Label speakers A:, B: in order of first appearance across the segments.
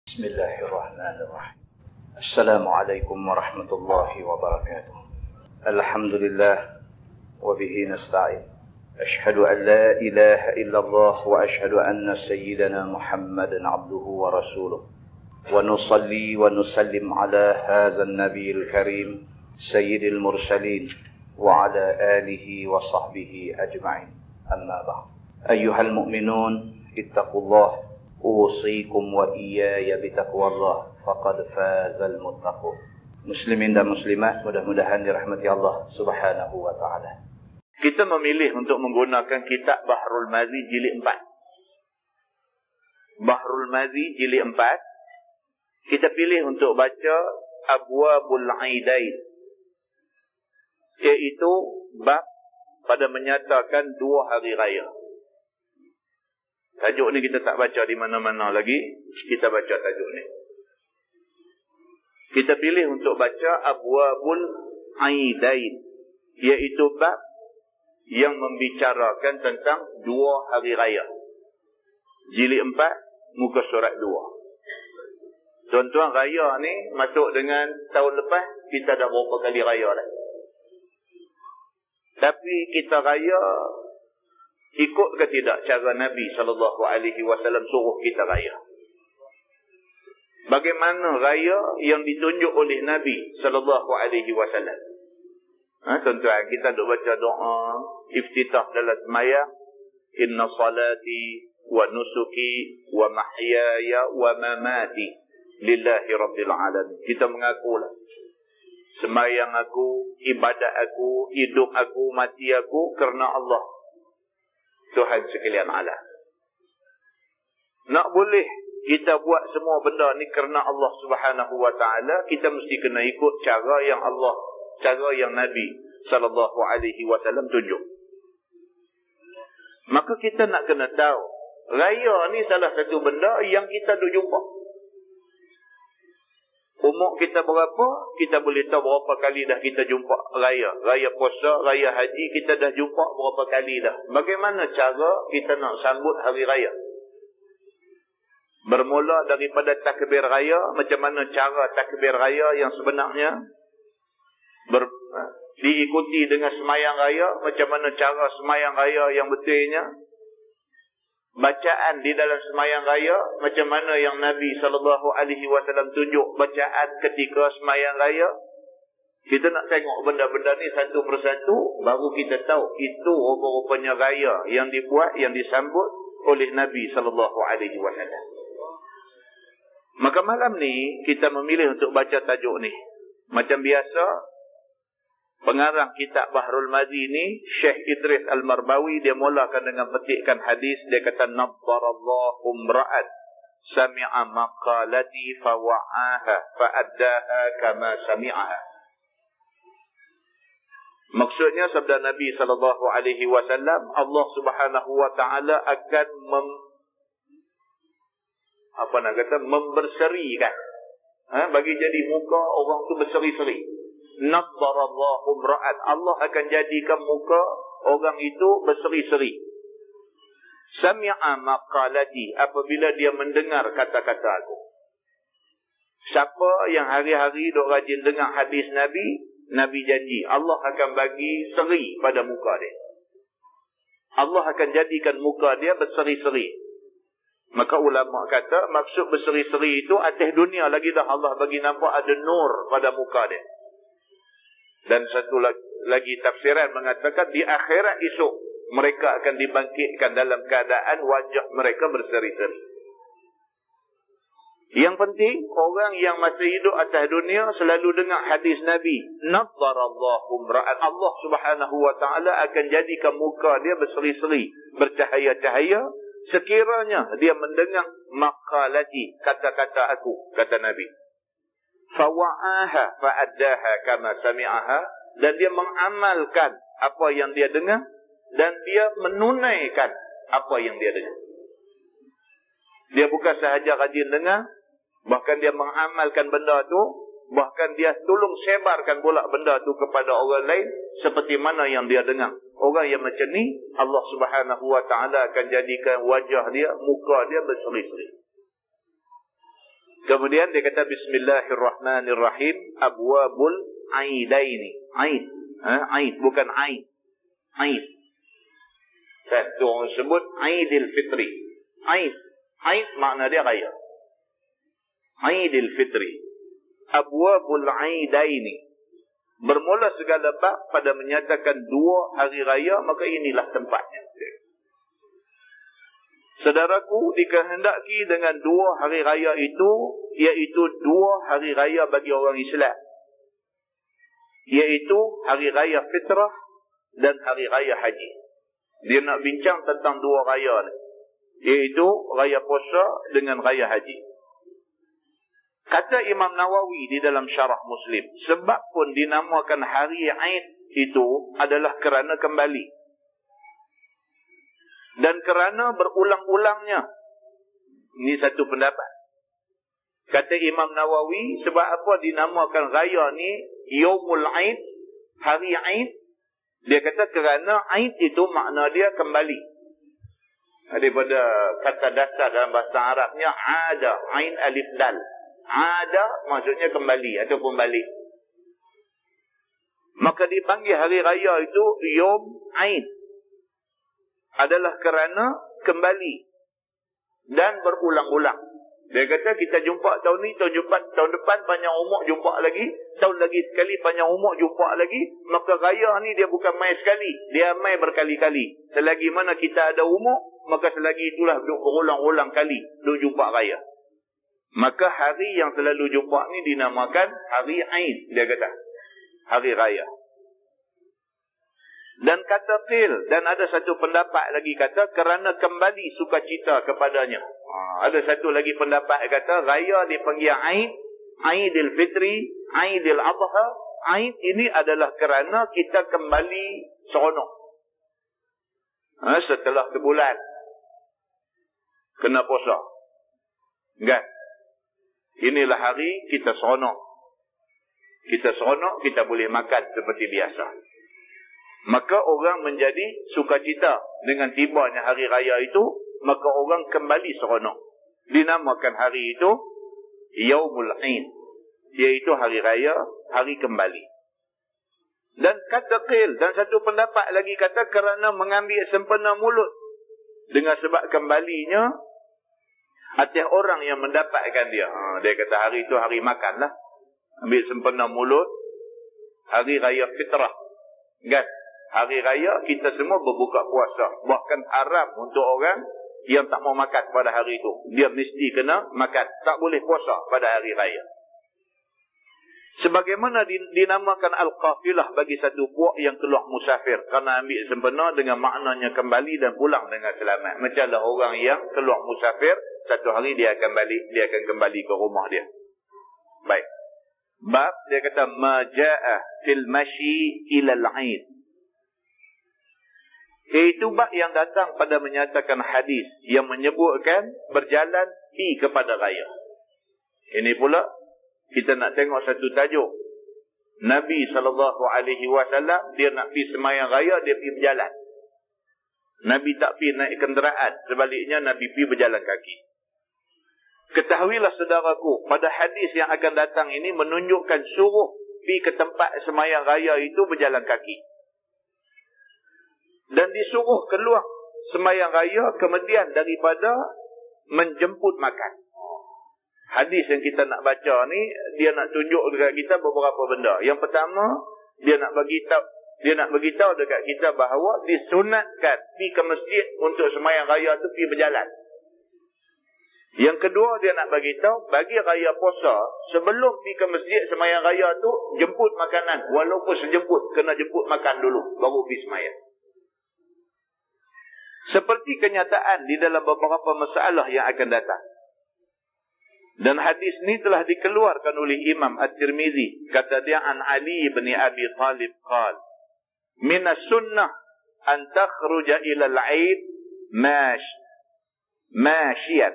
A: Bismillahirrahmanirrahim. Assalamualaikum warahmatullahi wabarakatuh. Alhamdulillah wa bihi nasta'in. Ashhadu an la ilaha illallah wa ashhadu anna sayyidana Muhammadan abduhu wa rasuluh. Wa nusalli wa nusallim ala hadha an-nabiyil karim sayyidil mursalin wa ala alihi wa sahbihi ajma'in. Amma ba'd. Ayyuhal mu'minun ittaqullah usikum wa iyaya bitaqwallah faqad fazal muttaqun. Muslimin dan muslimat, mudah-mudahan dirahmati Allah Subhanahu wa taala. Kita memilih untuk menggunakan kitab Bahrul Mazi jilid 4. Bahrul Mazi jilid 4. Kita pilih untuk baca Abwabul Aidain, iaitu bab pada menyatakan dua hari raya. Tajuk ni kita tak baca di mana-mana lagi. Kita baca tajuk ni. Kita pilih untuk baca Abwabul Aidain, iaitu bab yang membicarakan tentang dua hari raya. Jilid 4, muka surat 2. Tuan-tuan, raya ni masuk dengan tahun lepas, kita dah berapa kali raya dah. Tapi kita raya ikut ke tidak cara Nabi SAW suruh kita raya? Bagaimana raya yang ditunjuk oleh Nabi SAW? Tuan-tuan, kita duk baca doa iftitah dalam sembahyang. Inna salati wa nusuki wa mahyaya wa mamati lillahi rabbil alamin. Kita mengakulah sembahyang aku, ibadat aku, hidup aku, mati aku kerana Allah, Tuhan sekalian alam. Nak boleh kita buat semua benda ni kerana Allah Subhanahu wa taala, kita mesti kena ikut cara yang Allah, cara yang Nabi SAW tunjuk. Maka kita nak kena tahu, raya ni salah satu benda yang kita duk jumpa. Umur kita berapa, kita boleh tahu berapa kali dah kita jumpa raya. Raya puasa, raya haji, kita dah jumpa berapa kali dah. Bagaimana cara kita nak sambut hari raya? Bermula daripada takbir raya, macam mana cara takbir raya yang sebenarnya? Diikuti dengan semayang raya, macam mana cara semayang raya yang betulnya? Bacaan di dalam semayang raya, macam mana yang Nabi SAW tunjuk bacaan ketika semayang raya. Kita nak tengok benda-benda ni satu persatu, baru kita tahu itu rupa-rupanya raya yang dibuat, yang disambut oleh Nabi SAW. Maka malam ni kita memilih untuk baca tajuk ni. Macam biasa, pengarang kitab Bahrul Mazi ni, Syekh Idris Al-Marbawi, dia mulakan dengan petikan hadis. Dia kata, Nabbarallahu mra'an sami'a maqalati fawa'aha fa'addaha kama sami'aha. Maksudnya sabda Nabi SAW, Allah Subhanahu wa ta'ala akan memberserikan, bagi jadi muka orang tu berseri-seri. Nabbarallahu mra'an, Allah akan jadikan muka orang itu berseri-seri. Sami'a maqalati, apabila dia mendengar kata-kata aku. Siapa yang hari-hari duk rajin dengar hadis Nabi, Nabi janji Allah akan bagi seri pada muka dia. Allah akan jadikan muka dia berseri-seri. Maka ulama kata maksud berseri-seri itu atas dunia lagi dah Allah bagi nampak ada nur pada muka dia. Dan satu lagi tafsiran mengatakan di akhirat esok mereka akan dibangkitkan dalam keadaan wajah mereka berseri-seri. Yang penting orang yang masih hidup atas dunia selalu dengar hadis Nabi, Nabbarallahu mra'an, Allah Subhanahu wa ta'ala akan jadikan muka dia berseri-seri, bercahaya-cahaya, sekiranya dia mendengar maqalati, kata-kata aku, kata Nabi. Fawa'aha fa'addaha kama sami'aha, dan dia mengamalkan apa yang dia dengar dan dia menunaikan apa yang dia dengar. Dia bukan sahaja rajin dengar, bahkan dia mengamalkan benda tu, bahkan dia tolong sebarkan pula benda tu kepada orang lain seperti mana yang dia dengar. Orang yang macam ni Allah Subhanahu wa ta'ala akan jadikan wajah dia, muka dia berseri-seri.
B: Kemudian dia kata bismillahirrahmanirrahim, abwabul aidaini. Aid. Aid bukan aid. Aid. Itu orang sebut Aidil Fitri. Aid. Aid makna dia raya. Aidil Fitri. Abwabul aidaini. Bermula segala bab pada menyatakan dua hari raya, maka inilah tempatnya. Saudaraku, dikehendaki dengan dua hari raya itu, iaitu dua hari raya bagi orang Islam, iaitu hari raya fitrah dan hari raya haji. Dia nak bincang tentang dua raya ni, iaitu raya puasa dengan raya haji. Kata Imam Nawawi di dalam Syarah Muslim, sebab pun dinamakan hari Aid itu adalah kerana kembali dan kerana berulang-ulangnya. Ini satu pendapat. Kata Imam Nawawi, sebab apa dinamakan raya ni Yaumul Aid, hari Aid? Dia kata kerana Aid itu makna dia kembali. Daripada kata dasar dalam bahasa Arabnya ada, ain alif dal. Ada maksudnya kembali ataupun balik. Maka dipanggil hari raya itu Yaum Aid, adalah kerana kembali dan berulang-ulang. Dia kata kita jumpa tahun ni, tahun depan panjang umur jumpa lagi, tahun lagi sekali panjang umur jumpa lagi. Maka raya ni dia bukan mai sekali, dia mai berkali-kali. Selagi mana kita ada umur, maka selagi itulah berulang-ulang kali duk jumpa raya. Maka hari yang selalu jumpa ni dinamakan hari Aid, dia kata, hari raya. Dan kata qil, dan ada satu pendapat lagi kata kerana kembali sukacita kepadanya. Ada satu lagi pendapat kata raya dipanggil Aid, Aidil Fitri, Aidil Adha. Aid ini adalah kerana kita kembali seronok. Setelah sebulan kena puasa, kan? Inilah hari kita seronok. Kita seronok, kita boleh makan seperti biasa. Maka orang menjadi sukacita dengan tibanya hari raya itu, maka orang kembali seronok. Dinamakan hari itu Yaumul Aid, iaitu hari raya, hari kembali. Dan kata qil, dan satu pendapat lagi kata kerana mengambil sempena mulut. Dengan sebab kembalinya atas orang yang mendapatkan dia. Dia kata hari itu hari makan lah. Ambil sempena mulut, hari raya fitrah, kan? Hari raya kita semua berbuka puasa. Bahkan haram untuk orang yang tak mau makan pada hari itu. Dia mesti kena makan. Tak boleh puasa pada hari raya. Sebagaimana dinamakan Al-Qafilah bagi satu puak yang keluar musafir. Kerana ambil sempena dengan maknanya kembali dan pulang dengan selamat. Macamlah orang yang keluar musafir, satu hari dia akan balik, dia akan kembali ke rumah dia. Baik. Bab dia kata maja'a fil mashi ilal Aid. Iaitu bab yang datang pada menyatakan hadis yang menyebutkan berjalan pi kepada raya. Ini pula kita nak tengok satu tajuk. Nabi SAW dia nak pi sembahyang raya, dia pi berjalan. Nabi tak pi naik kenderaan, sebaliknya Nabi pi berjalan kaki. Ketahuilah saudaraku, pada hadis yang akan datang ini menunjukkan suruh pi ke tempat sembahyang raya itu berjalan kaki. Dan disuruh keluar sembahyang raya kemudian daripada menjemput makan. Hadis yang kita nak baca ni, dia nak tunjuk dekat kita beberapa benda. Yang pertama, dia nak beritahu dekat kita bahawa disunatkan pi ke masjid untuk sembahyang raya tu pi berjalan. Yang kedua, dia nak beritahu bagi raya puasa, sebelum pi ke masjid sembahyang raya tu jemput makanan. Walaupun sejemput, kena jemput makan dulu baru pi sembahyang. Seperti kenyataan di dalam beberapa masalah yang akan datang. Dan hadis ni telah dikeluarkan oleh Imam At-Tirmizi. Kata dia an Ali bin Abi Talib qal, minas sunnah an takhruja ila al-Aid masyian.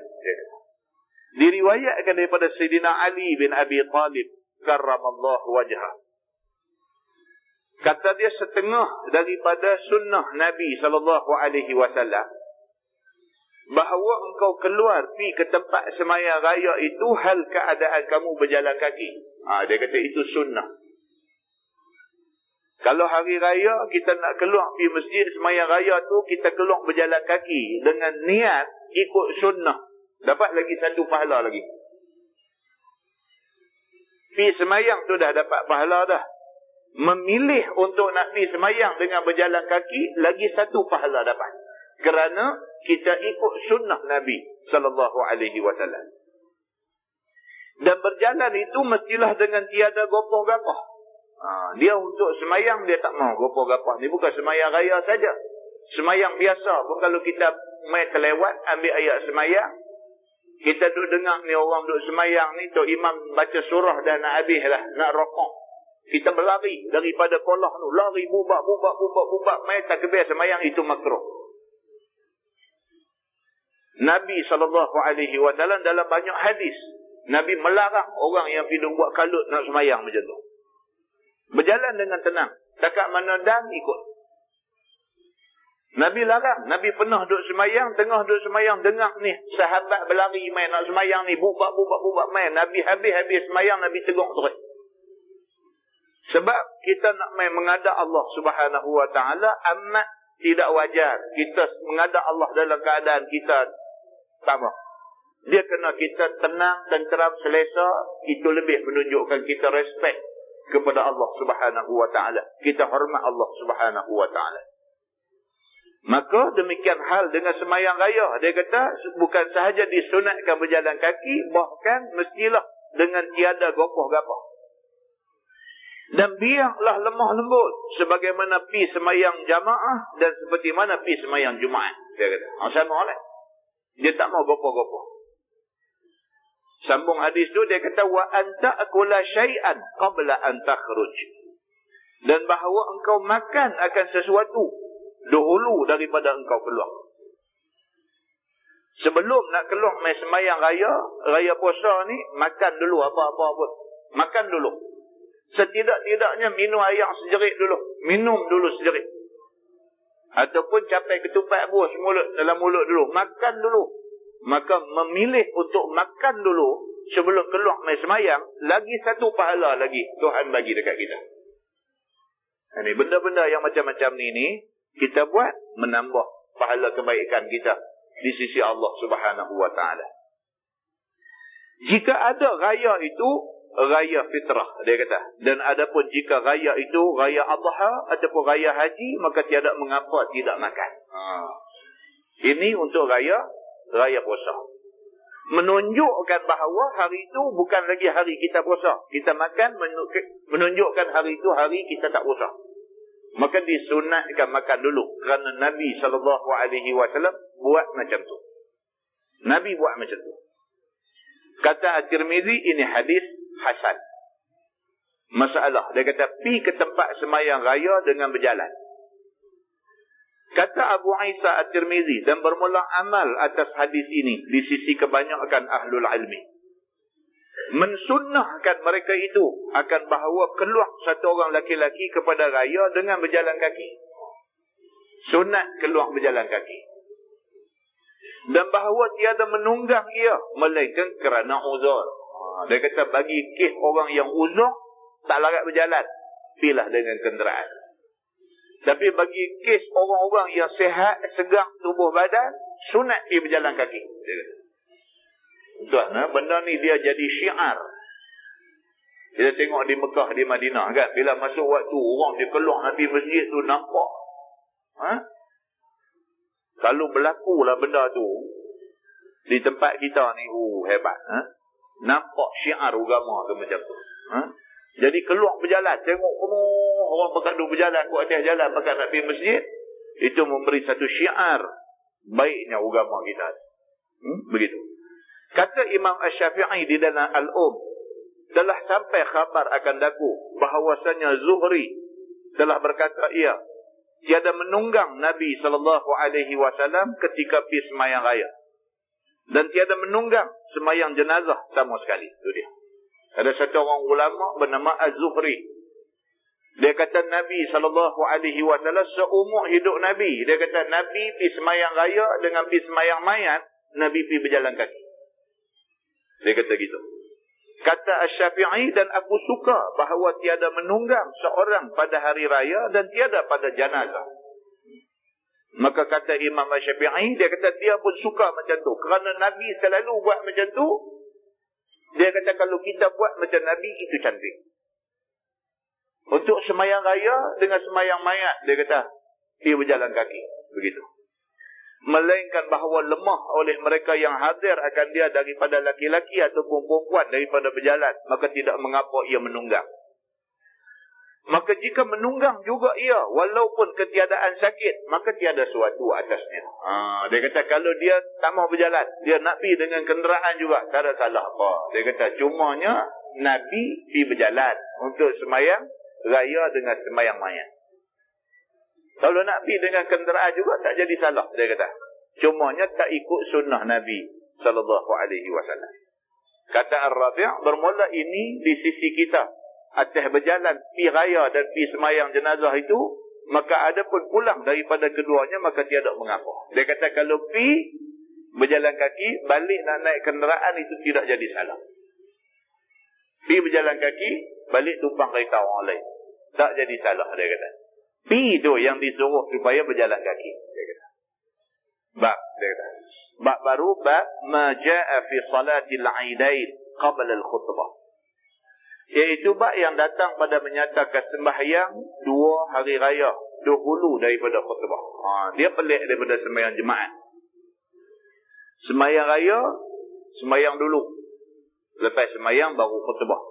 B: Diriwayatkan daripada Sayyidina Ali bin Abi Talib karramallahu wajhah. Kata dia setengah daripada sunnah Nabi SAW, bahawa engkau keluar pi ke tempat sembahyang raya itu hal keadaan kamu berjalan kaki. Dia kata itu sunnah. Kalau hari raya kita nak keluar pi masjid sembahyang raya tu, kita keluar berjalan kaki dengan niat ikut sunnah, dapat lagi satu pahala lagi. Pi sembahyang tu dah dapat pahala dah. Memilih untuk nak pi sembahyang dengan berjalan kaki, lagi satu pahala dapat. Kerana kita ikut sunnah Nabi sallallahu alaihi wasallam. Dan berjalan itu mestilah dengan tiada gopoh-gapoh. Dia untuk sembahyang dia tak mau gopoh-gapoh. Ni bukan sembahyang raya saja. Sembahyang biasa pun kalau kita mai terlewat ambil ayat sembahyang, kita duduk dengar ni orang duduk sembahyang ni, tok imam baca surah dah nak habis lah, nak rokok. Kita berlari daripada kolah tu, lari bubak, mai takbir sembahyang, itu makruh. Nabi SAW dalam banyak hadis, Nabi melarang orang yang pergi buat kalut nak sembahyang macam tu. Berjalan dengan tenang, dekat mana dan ikut. Nabi larang. Nabi pernah duduk sembahyang, tengah duduk sembahyang, dengar ni sahabat berlari main nak sembahyang ni, bubak main. Nabi habis sembahyang, Nabi tegur terus. Sebab kita nak main menghadap Allah Subhanahu Wa Taala amat tidak wajar. Kita menghadap Allah dalam keadaan kita sama. Dia kena kita tenang, tenteram, selesa. Itu lebih menunjukkan kita respect kepada Allah Subhanahu Wa Taala. Kita hormat Allah Subhanahu Wa Taala. Maka demikian hal dengan sembahyang raya. Dia kata bukan sahaja disunatkan berjalan kaki, bahkan mestilah dengan tiada gopoh-gapoh. Dan biarlah lemah lembut sebagaimana pi sembahyang jamaah dan seperti mana pi sembahyang Jumaat. Dia kata sama lah. Dia tak mau gopoh-gopoh. Sambung hadis tu dia kata wa anta akula syai'an qabla an takhruj. Dan bahawa engkau makan akan sesuatu dahulu daripada engkau keluar. Sebelum nak keluar mai sembahyang raya puasa ni, makan dulu apa-apa pun. Makan dulu. Setidak-tidaknya minum air sejerik dulu. Minum dulu sejerik. Ataupun capai ketupat buah dalam mulut dulu. Makan dulu. Maka memilih untuk makan dulu sebelum keluar mai sembahyang, lagi satu pahala lagi Tuhan bagi dekat kita. Ini benda-benda yang macam-macam ni kita buat menambah pahala kebaikan kita di sisi Allah Subhanahu Wa Taala. Jika ada raya itu raya fitrah, dia kata. Dan adapun jika raya itu raya Adha ataupun raya haji, maka tiada mengapa tidak makan. Ini untuk raya puasa. Menunjukkan bahawa hari itu bukan lagi hari kita puasa. Kita makan menunjukkan hari itu hari kita tak puasa. Maka disunatkan makan dulu. Kerana Nabi SAW buat macam tu. Nabi buat macam tu. Kata At-Tirmizi, ini hadis hasan. Masalah, dia kata pi ke tempat sembahyang raya dengan berjalan. Kata Abu Isa At-Tirmizi, dan bermula amal atas hadis ini di sisi kebanyakan ahlul ilmi, mensunnahkan mereka itu akan bahawa keluar satu orang laki-laki kepada raya dengan berjalan kaki. Sunat keluar berjalan kaki. Dan bahawa tiada menunggang ia, melainkan kerana uzur. Dia kata bagi kes orang yang uzur, tak larat berjalan, pilah dengan kenderaan. Tapi bagi kes orang-orang yang sihat, segar tubuh badan, sunat dia berjalan kaki. Dia kata. Tuan, benda ni dia jadi syiar. Kita tengok di Mekah, di Madinah kan, bila masuk waktu orang dia keluar Nabi masjid tu nampak. Kalau berlakulah benda tu di tempat kita ni, hebat. Nampak syiar agama tu macam tu. Jadi keluar berjalan, tengok orang berkadu berjalan ke atas jalan pakai nak pergi masjid, itu memberi satu syiar baiknya agama kita. Begitu. Kata Imam Asy-Syafi'i di dalam telah sampai khabar akan daku bahawasanya Zuhri telah berkata ia tiada menunggang Nabi SAW ketika pergi sembahyang raya, dan tiada menunggang sembahyang jenazah sama sekali. Itu dia. Ada satu orang ulama bernama Az-Zuhri. Dia kata Nabi SAW seumur hidup Nabi, dia kata Nabi pergi sembahyang raya dengan pergi sembahyang mayat Nabi pergi berjalan kaki. Dia kata gitu. Kata Asy-Syafi'i, dan aku suka bahawa tiada menunggang seorang pada hari raya dan tiada pada janazah. Maka kata Imam Asy-Syafi'i, dia kata dia pun suka macam tu. Kerana Nabi selalu buat macam tu. Dia kata kalau kita buat macam Nabi, itu cantik. Untuk semayang raya dengan semayang mayat, dia kata dia berjalan kaki. Begitu. Melainkan bahawa lemah oleh mereka yang hadir akan dia daripada laki-laki ataupun perempuan daripada berjalan, maka tidak mengapa ia menunggang. Maka jika menunggang juga ia, walaupun ketiadaan sakit, maka tiada suatu atasnya. Dia kata kalau dia tak mau berjalan, dia nak pergi dengan kenderaan juga, tak ada salah apa. Dia kata cumanya Nabi pergi berjalan untuk semayang raya dengan semayang mayat. Kalau nak pergi dengan kenderaan juga tak jadi salah, dia kata. Cumanya tak ikut sunnah Nabi sallallahu alaihi wasallam. Kata Ar-Rabi', bermula ini di sisi kita atas berjalan pi raya dan pi semayang jenazah itu, maka ada pun pulang daripada keduanya, maka tiada mengapa. Dia kata kalau pi berjalan kaki, balik nak naik kenderaan itu tidak jadi salah. Pi berjalan kaki, balik tumpang kereta orang lain, tak jadi salah, dia kata. Pi tu yang disuruh supaya berjalan kaki, dia kata. Bab, dia kata. Bab baru, bab ma ja'a fi salatil aidain qabla al-khutbah. Iaitu bab yang datang pada menyatakan sembahyang dua hari raya dahulu daripada khutbah. Dia pelik daripada sembahyang jemaat. Sembahyang raya, sembahyang dulu. Lepas sembahyang baru khutbah.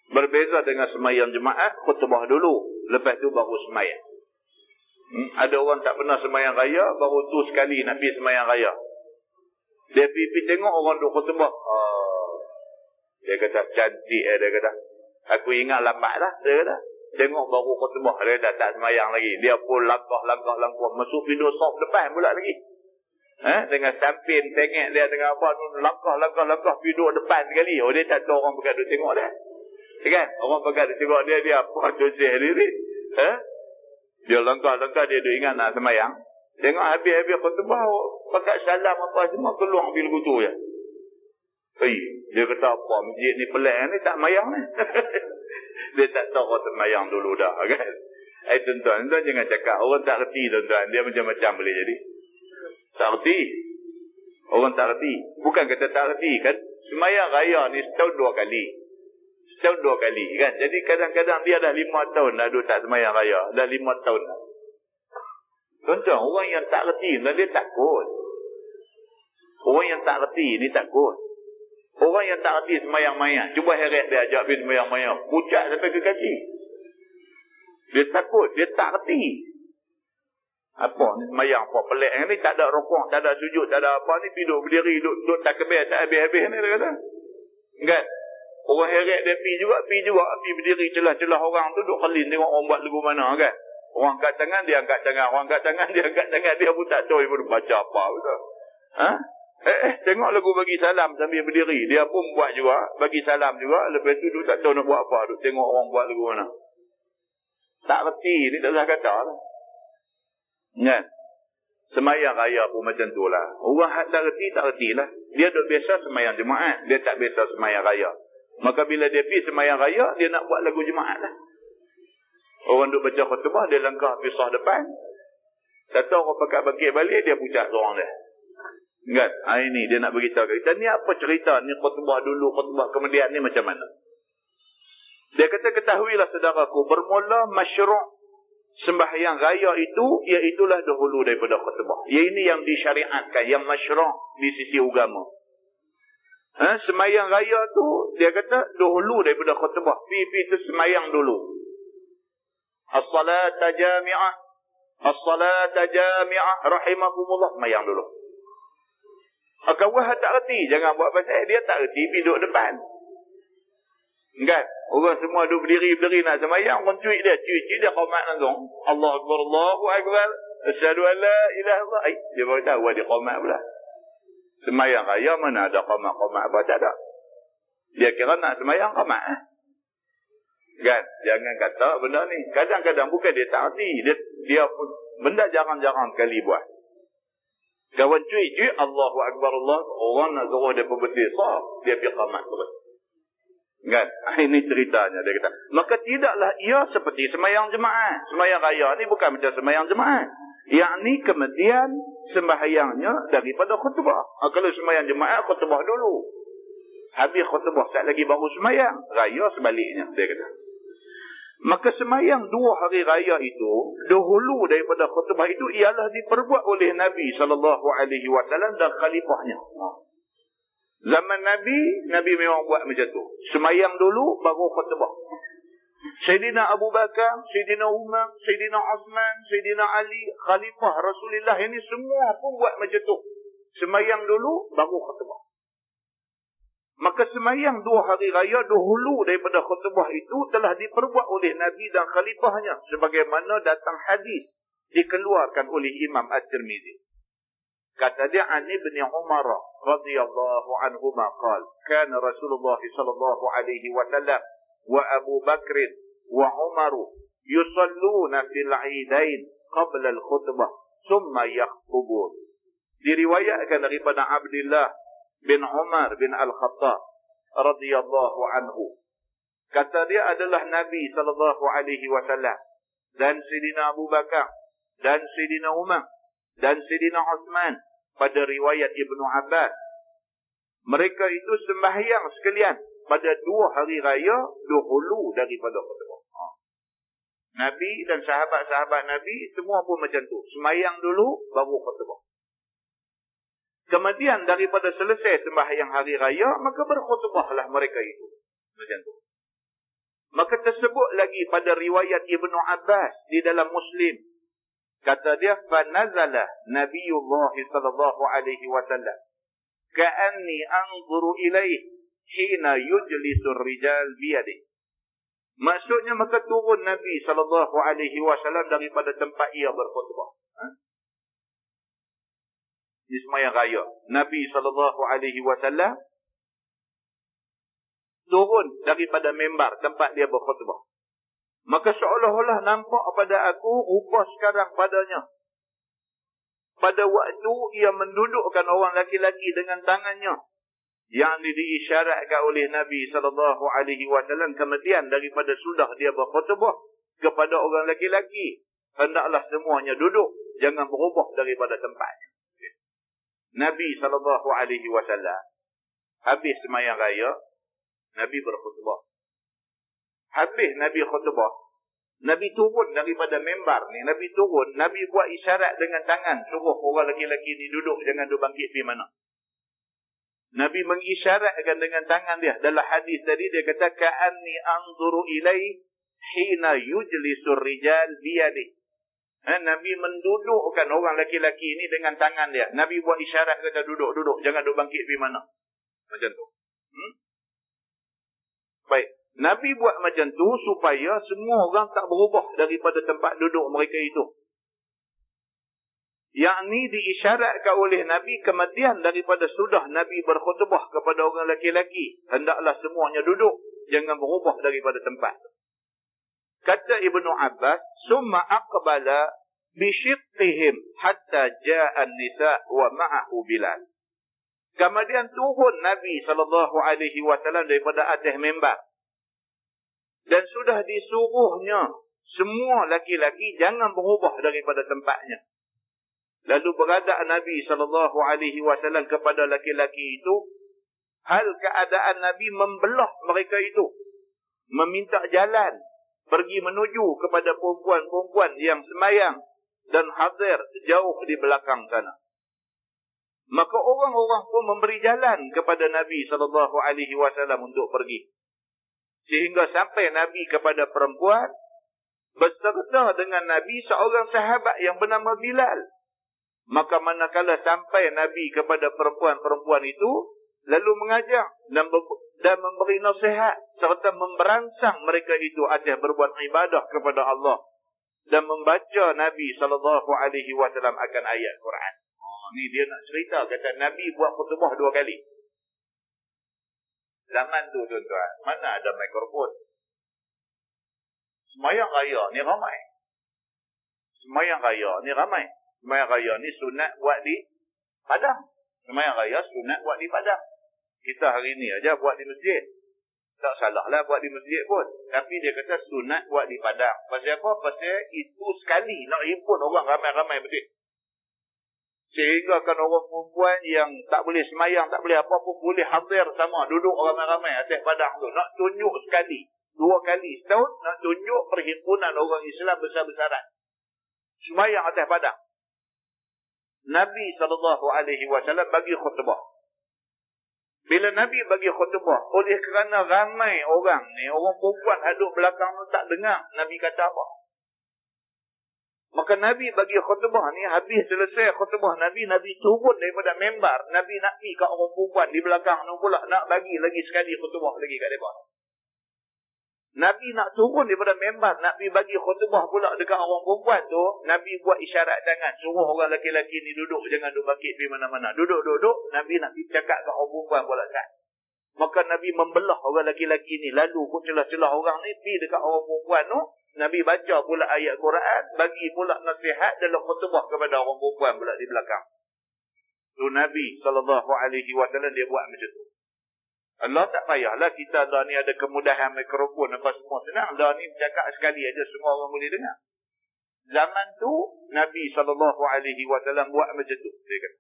B: Berbeza dengan sembahyang jemaat, khutbah dulu, lepas tu baru sembahyang. Ada orang tak pernah sembahyang raya, baru tu sekali nak pergi sembahyang raya. Dia pergi tengok orang duk khutbah. Dia kata cantik, dia kata. Aku ingat lambat lah, dia kata. Tengok baru khutbah, dia dah tak sembahyang lagi. Dia pun langkah. Masuk pintu sop depan pula lagi. Dengan sampin, tengok dia dengan apa, langkah pintu depan sekali. Oh, dia tak tahu orang bergaduh tengok dia. Kan? Orang bergaduh tengok dia, dia apa dosih diri. Dia langkah, dia ingat nak sembahyang. Tengok habis khutbah, pakai salam apa semua, keluar bil kutu je. Dia kata apa, masjid ni pelik ni, tak mayang ni. Dia tak tahu orang sembahyang dulu dah, kan? Tuan-tuan jangan cakap orang tak reti, tuan-tuan. Dia macam-macam boleh jadi. Tak reti. Orang tak reti. Bukan kata tak reti, kan? Sembahyang raya ni setahun 2 kali. Setahun 2 kali, kan? Jadi kadang-kadang dia dah 5 tahun dah duduk tak sembahyang raya. Dah 5 tahun dah. Tuan-tuan, orang yang tak reti, dia takut. Orang yang tak reti ni takut. Orang yang tak reti sembahyang mayat, cuba heret dia ajak pergi sembahyang mayat, pucat sampai ke kaki. Dia takut, dia tak reti. Apa ni sembahyang apa pelik ni, tak ada rukuk, tak ada sujud, tak ada apa ni, duduk berdiri, duduk takbir, tak habis-habis ni, dia kata. Kan? Orang heret dia pergi juga, pergi berdiri celah-celah orang tu, duduk kelin tengok orang buat lagu mana, kan? Orang angkat tangan, dia angkat tangan, orang angkat tangan, dia angkat tangan, dia pun tak tahu dia pun baca apa, betul. Tengok lagu bagi salam sambil berdiri. Dia pun buat juga, bagi salam juga. Lepas tu dia tak tahu nak buat apa. Duk tengok orang buat lagu mana. Tak reti, ni tak usah kata lah. Kan? Sembahyang raya pun macam tu lah. Orang tak reti lah. Dia duk biasa sembahyang jemaat, dia tak biasa sembahyang raya. Maka bila dia pergi sembahyang raya, dia nak buat lagu jemaat lah. Orang duk baca khutbah, dia langkah pisah depan. Tak tahu orang pakai bangkit balik, dia pucat seorang dia. Kan? Ini dia nak beritahu kita. Ni apa cerita ni, khutbah dulu, khutbah kemudian ni macam mana? Dia kata, ketahuilah saudaraku, bermula masyru' sembahyang raya itu, iaitulah dahulu daripada khutbah. Ini yang disyariatkan, yang masyru' di sisi agama. Sembahyang raya tu, dia kata dahulu daripada khutbah. Pipi tu sembahyang dulu. As-salata jami'ah, as-salata jami'ah, rahimakumullah, sembahyang dulu. Kawah tak reti, jangan buat pasal dia tak reti, duduk depan. Kan? Orang semua duduk berdiri nak sembahyang, orang cuit dia qomat langsung. Allah Akbar, Allahu Akbar, asyhadu an la ilaha illallah. Dia baru tahu dia qomat pula. Sembahyang raya mana ada qomat apa, tak ada. Dia kira nak sembahyang qomat. Kan? Jangan kata benda ni. Kadang-kadang bukan dia tak reti, dia pun benda jarang-jarang sekali buat. Kawan cuy, Allahu Akbar Allah, orang nak geruh dia berbetis, dia pergi qamat terus. Kan? Ini ceritanya dia kata. Maka tidaklah ia seperti semayang jemaah. Semayang raya ni bukan macam semayang jemaah. Yang ni kemudian sembahyangnya daripada khutbah. Kalau semayang jemaah, khutbah dulu. Habis khutbah, tak lagi baru semayang. Raya sebaliknya, dia kata. Maka semayang 2 hari raya itu, dahulu daripada khutbah itu, ialah diperbuat oleh Nabi SAW dan khalifahnya. Zaman Nabi memang buat macam tu. Semayang dulu, baru khutbah. Sayyidina Abu Bakar, Sayyidina Umar, Sayyidina Osman, Sayyidina Ali, khalifah Rasulullah ini semua pun buat macam tu. Semayang dulu, baru khutbah. Maka semayang 2 hari raya dahulu daripada khutbah itu telah diperbuat oleh Nabi dan khalifahnya. Sebagaimana datang hadis dikeluarkan oleh Imam At-Tirmizi. Kata dia, An Ibn Umar radhiyallahu anhuma qala, kana Rasulullah sallallahu alaihi wasallam wa Abu Bakr wa Umar yusalluna fil 'idain qabla al-khutbah thumma yakhutubun. Diriwayatkan daripada Abdullah bin Umar bin Al-Khattab radhiyallahu anhu. Kata dia adalah Nabi sallallahu alaihi wasallam dan Sayyidina Abu Bakar dan Sayyidina Umar dan Sayyidina Osman, pada riwayat Ibnu Abbas, mereka itu sembahyang sekalian pada 2 hari raya dahulu daripada khutbah. Nabi dan sahabat-sahabat Nabi semua pun macam tu. Sembahyang dulu baru khutbah. Kemudian daripada selesai sembahyang hari raya, maka berkhutbahlah mereka itu. Macam tu. Maka tersebut lagi pada riwayat Ibnu Abbas di dalam Muslim. Kata dia, fanazala Nabiullah sallallahu alaihi wasallam ka'anni anzuru ilaih hina yujlisur rijal biyadi. Maksudnya maka turun Nabi sallallahu alaihi wasallam daripada tempat ia berkhutbah. Di semayang raya, Nabi sallallahu alaihi wasallam turun daripada mimbar tempat dia berkhutbah. Maka seolah-olah nampak pada aku rupa sekarang padanya. Pada waktu ia mendudukkan orang laki-laki dengan tangannya, yang diisyaratkan oleh Nabi SAW. Kemudian daripada sudah dia berkhutbah kepada orang laki-laki, hendaklah semuanya duduk, jangan berubah daripada tempatnya. Nabi SAW habis semayang raya, Nabi berkhutbah. Habis Nabi khutbah, Nabi turun daripada mimbar ni. Nabi turun, Nabi buat isyarat dengan tangan, suruh orang lelaki ni duduk, jangan dia bangkit pergi mana. Nabi mengisyaratkan dengan tangan dia. Dalam hadis tadi dia kata, ka'anni anzuru ilaih hina yujlisur rijal biyadi. Nabi mendudukkan orang lelaki ni dengan tangan dia. Nabi buat isyarat, kata duduk, jangan dia bangkit pergi mana. Macam tu. Baik. Nabi buat macam tu supaya semua orang tak berubah daripada tempat duduk mereka itu. Yang ni diisyaratkan oleh Nabi, kemudian daripada sudah Nabi berkhutbah kepada orang lelaki, hendaklah semuanya duduk, jangan berubah daripada tempat. Kata Ibnu Abbas, summa aqbala bishiqqihim hatta ja'a an-nisa wa ma'ahu Bilal. Kemudian turun Nabi SAW daripada atas mimbar. Dan sudah disuruhnya semua laki-laki jangan berubah daripada tempatnya. Lalu beradak Nabi SAW kepada laki-laki itu, hal keadaan Nabi membelah mereka itu, meminta jalan, pergi menuju kepada perempuan-perempuan yang semayang dan hadir jauh di belakang sana. Maka orang-orang pun memberi jalan kepada Nabi SAW untuk pergi. Sehingga sampai Nabi kepada perempuan, beserta dengan Nabi seorang sahabat yang bernama Bilal. Maka manakala sampai Nabi kepada perempuan-perempuan itu, lalu mengajar dan memberi nasihat serta memberangsang mereka itu atas berbuat ibadah kepada Allah dan membaca Nabi SAW akan ayat Quran. Ni dia nak cerita, kata Nabi buat khutbah 2 kali. Zaman tu tuan-tuan, mana ada mikrofon? Semayang raya ni ramai. Semayang raya ni sunat buat di Padang. Sembahyang raya sunat buat di padang. Kita hari ni aja buat di masjid. Tak salah lah buat di masjid pun. Tapi dia kata sunat buat di padang. Pasal apa? Pasal itu sekali nak himpun orang ramai-ramai betul. Sehingga kan orang perempuan yang tak boleh semayang, tak boleh apa-apa, boleh hadir sama. Duduk ramai-ramai atas padang tu. Nak tunjuk sekali. 2 kali setahun nak tunjuk perhimpunan orang Islam besar-besaran. Semayang atas padang. Nabi SAW bagi khutbah. Bila Nabi bagi khutbah, oleh kerana ramai orang ni, orang perempuan duduk belakang tu tak dengar Nabi kata apa. Maka Nabi bagi khutbah ni, habis selesai khutbah Nabi turun daripada membar. Nabi nak pergi kat orang perempuan di belakang tu pula, nak bagi lagi sekali khutbah lagi kat mereka. Nabi nak turun daripada membar, nak pergi bagi khutbah pula dekat orang perempuan tu. Nabi buat isyarat tangan, suruh orang lelaki-lelaki ni duduk, jangan duduk bakit di mana-mana. Duduk. Nabi nak pergi cakap kat orang perempuan pula sat. Maka Nabi membelah orang lelaki-lelaki ni, lalu kut celah-celah orang ni, pergi dekat orang perempuan tu. Nabi baca pula ayat Quran, bagi pula nasihat dalam khutbah kepada orang perempuan pula di belakang. Tu Nabi SAW dia buat macam tu. Allah tak payahlah kita dah ni ada kemudahan mikrofon apa semua senang. Dah ni bercakap sekali aja semua orang boleh dengar. Zaman tu Nabi SAW buat macam tu. Dia kata.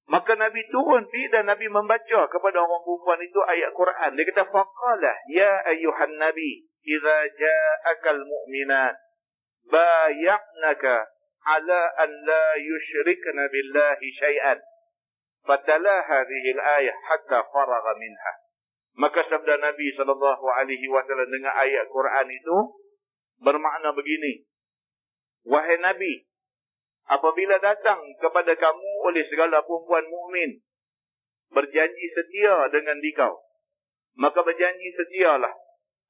B: Maka Nabi turun dan Nabi membaca kepada orang perempuan itu ayat Quran. Dia kata faqala ya ayyuhan nabi idza ja'akal mu'minat bay'naka ala an la yushrikna billahi syai'an. Fatalah hadhihi al-ayah hatta faragha minha. Maka sabda Nabi SAW dengan ayat Quran itu bermakna begini. Wahai Nabi, apabila datang kepada kamu oleh segala perempuan mukmin berjanji setia dengan dikau, maka berjanji setialah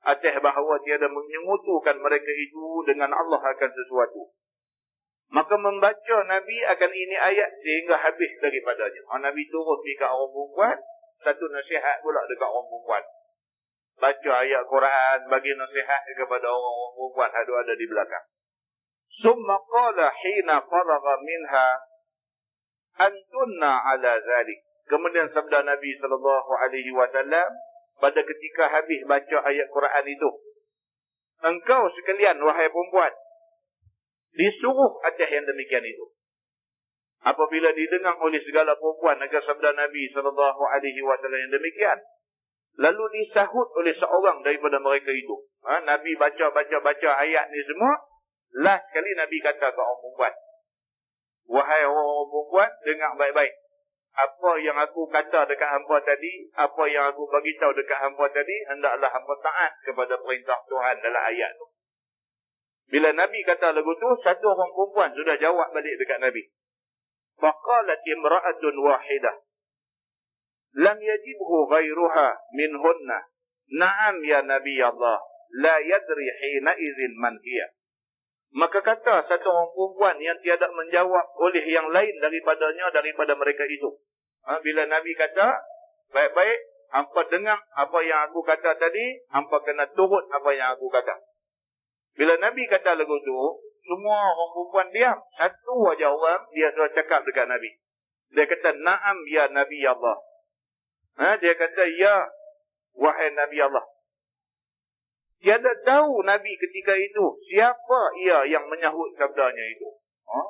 B: atas bahawa tiada menyengutukan mereka itu dengan Allah akan sesuatu. Maka membaca Nabi akan ini ayat sehingga habis daripadanya. Nabi turun pergi kat orang perempuan, satu nasihat pula dekat orang perempuan. Baca ayat Quran, bagi nasihat kepada orang perempuan ada di belakang. Summa qala hina faragha minha antunna ala zalik. Kemudian sabda Nabi SAW pada ketika habis baca ayat Quran itu, engkau sekalian wahai perempuan disuruh atas yang demikian itu. Apabila didengar oleh segala perempuan agar sabda Nabi SAW yang demikian, lalu disahut oleh seorang daripada mereka itu. Nabi baca ayat ni semua. Last sekali Nabi kata ke orang perempuan, wahai orang perempuan, dengar baik-baik. Apa yang aku kata dekat hangpa tadi, apa yang aku bagi tahu dekat hangpa tadi, hendaklah hangpa taat kepada perintah Tuhan dalam ayat tu. Bila Nabi kata lagu tu, satu orang perempuan sudah jawab balik dekat Nabi. Faqalat imra'atun wahidah lam yajibhu ghairuha minhunna. Na'am ya Nabi Allah, la yadri hina idzin man hiya. Maka kata satu orang perempuan yang tiada menjawab oleh yang lain daripada mereka itu. Bila Nabi kata, baik-baik, hampa dengar apa yang aku kata tadi, hampa kena turut apa yang aku kata. Bila Nabi kata lagu tu, semua orang perempuan diam. Satu aja orang, dia sudah cakap dekat Nabi. Dia kata, na'am ya Nabi Allah. Dia kata, ya, wahai Nabi Allah. Tiada tahu Nabi ketika itu siapa ia yang menyahut sabdanya itu.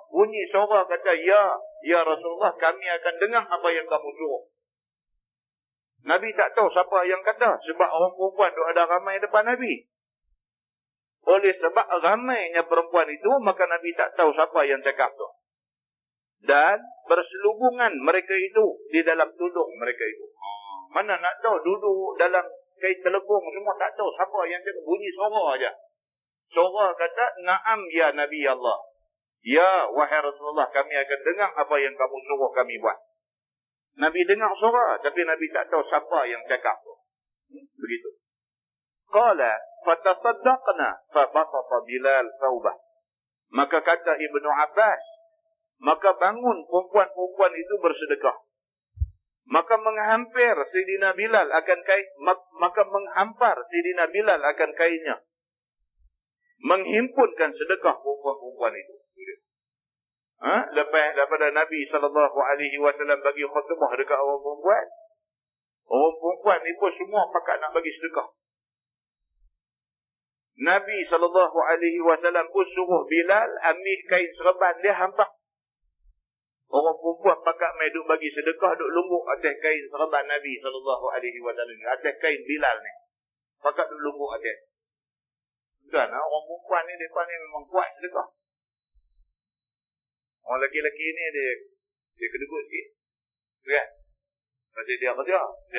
B: Bunyi suara kata, ya Rasulullah, kami akan dengar apa yang kamu suruh. Nabi tak tahu siapa yang kata, sebab orang perempuan tu ada ramai depan Nabi. Oleh sebab ramainya perempuan itu, maka Nabi tak tahu siapa yang cakap tu. Dan berselubungan mereka itu di dalam tudung mereka itu. Mana nak tahu, duduk dalam kait telekung semua, tak tahu siapa yang cakap, bunyi suara aja. Suara kata, na'am ya Nabi Allah. Ya wahai Rasulullah, kami akan dengar apa yang kamu suruh kami buat. Nabi dengar suara, tapi Nabi tak tahu siapa yang cakap tu. Begitu. Qala fatasaddaqna fabasata Bilal thawbah. Maka kata Ibnu Abbas, maka bangun perempuan-perempuan itu bersedekah. Maka menghampar Sayyidina Bilal akan kain, maka menghampar Sayyidina Bilal akan kainnya, menghimpunkan sedekah perempuan-perempuan itu. Lepas daripada Nabi SAW bagi khutbah dekat orang perempuan, orang perempuan ni pun semua pakat nak bagi sedekah. Nabi SAW pun suruh Bilal ambil kain serban dia hampak. Orang perempuan pakat main duk bagi sedekah, duk lumbuk atas kain serban Nabi SAW, atas kain Bilal ni. Pakat duk lumbuk atas. Kan, orang perempuan ni, mereka ni memang kuat sedekah. Orang lelaki-lelaki ni dia kedekut sikit. Kan? Macam dia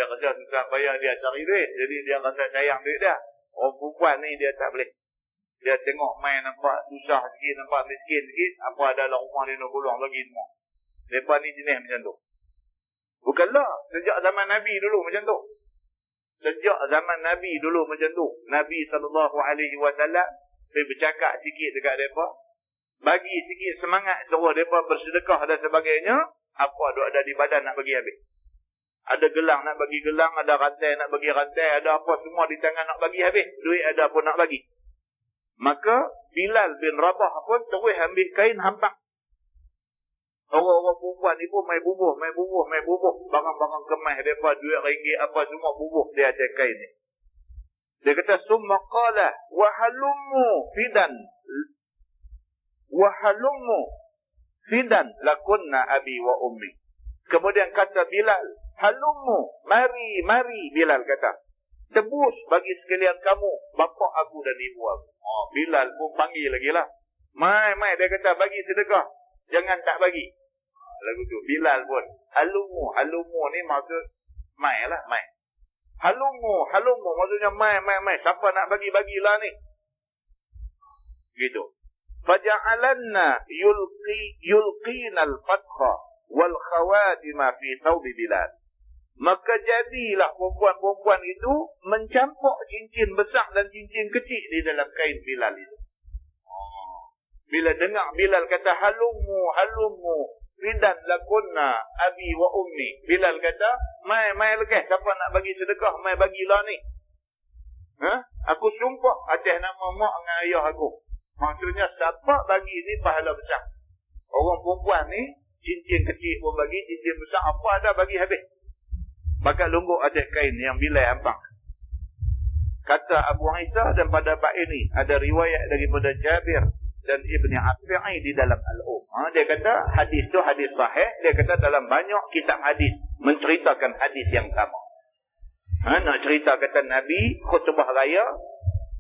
B: kerja susah payah dia cari duit. Jadi dia rasa sayang duit dia. Orang perempuan ni dia tak boleh. Dia tengok main nampak susah sikit, nampak miskin sikit, apa ada dalam rumah dia nak golong bagi semua. Mereka ni jenis macam tu. Bukanlah sejak zaman Nabi dulu macam tu. Sejak zaman Nabi dulu macam tu. Nabi SAW dia bercakap sikit dekat mereka, bagi sikit semangat suruh mereka bersedekah dan sebagainya. Apa ada di badan nak bagi habis. Ada gelang nak bagi gelang, ada rantai nak bagi rantai, ada apa semua di tangan nak bagi habis. Duit ada pun nak bagi. Maka Bilal bin Rabah pun terus ambil kain hampak. Orang-orang perempuan ni pun main bubuh. Barang-barang kemas mereka, duit ringgit apa semua bubuh dia atas kain ni. Dia kata, summa qala wahalummu fidan lakunna abi wa ummi. Kemudian kata Bilal, halummu, mari Bilal kata, tebus bagi sekalian kamu bapa aku dan ibu aku. Bilal pun panggil lagi lah. Mai, dia kata bagi sedekah, jangan tak bagi. Lagu tu Bilal pun halummu ni maksud mai lah, mai. Halummu maksudnya mai. Siapa nak bagi-bagilah ni. Gitu. Faja'alanna yulqina al-fatha wal khawatima fi thawb Bilal. Maka jadilah perempuan-perempuan itu mencampur cincin besar dan cincin kecil di dalam kain Bilal itu. Bila dengar Bilal kata halummu fidan lakunna abi wa ummi, Bilal kata, mai lekas, siapa nak bagi sedekah, mai bagilah ni. Aku sumpah atas nama mak dengan ayah aku. Maksudnya siapa bagi ni pahala besar. Orang perempuan ni cincin kecil pun bagi, cincin besar apa ada bagi habis. Bakal lungguk atas kain yang Bilal hampak. Kata Abu Isa, dan pada bab ini ada riwayat daripada Jabir dan Ibni Afi'i di dalam Al-Um. Dia kata hadis tu hadis sahih. Dia kata dalam banyak kitab hadis menceritakan hadis yang sama. Nak cerita kata Nabi khutbah raya,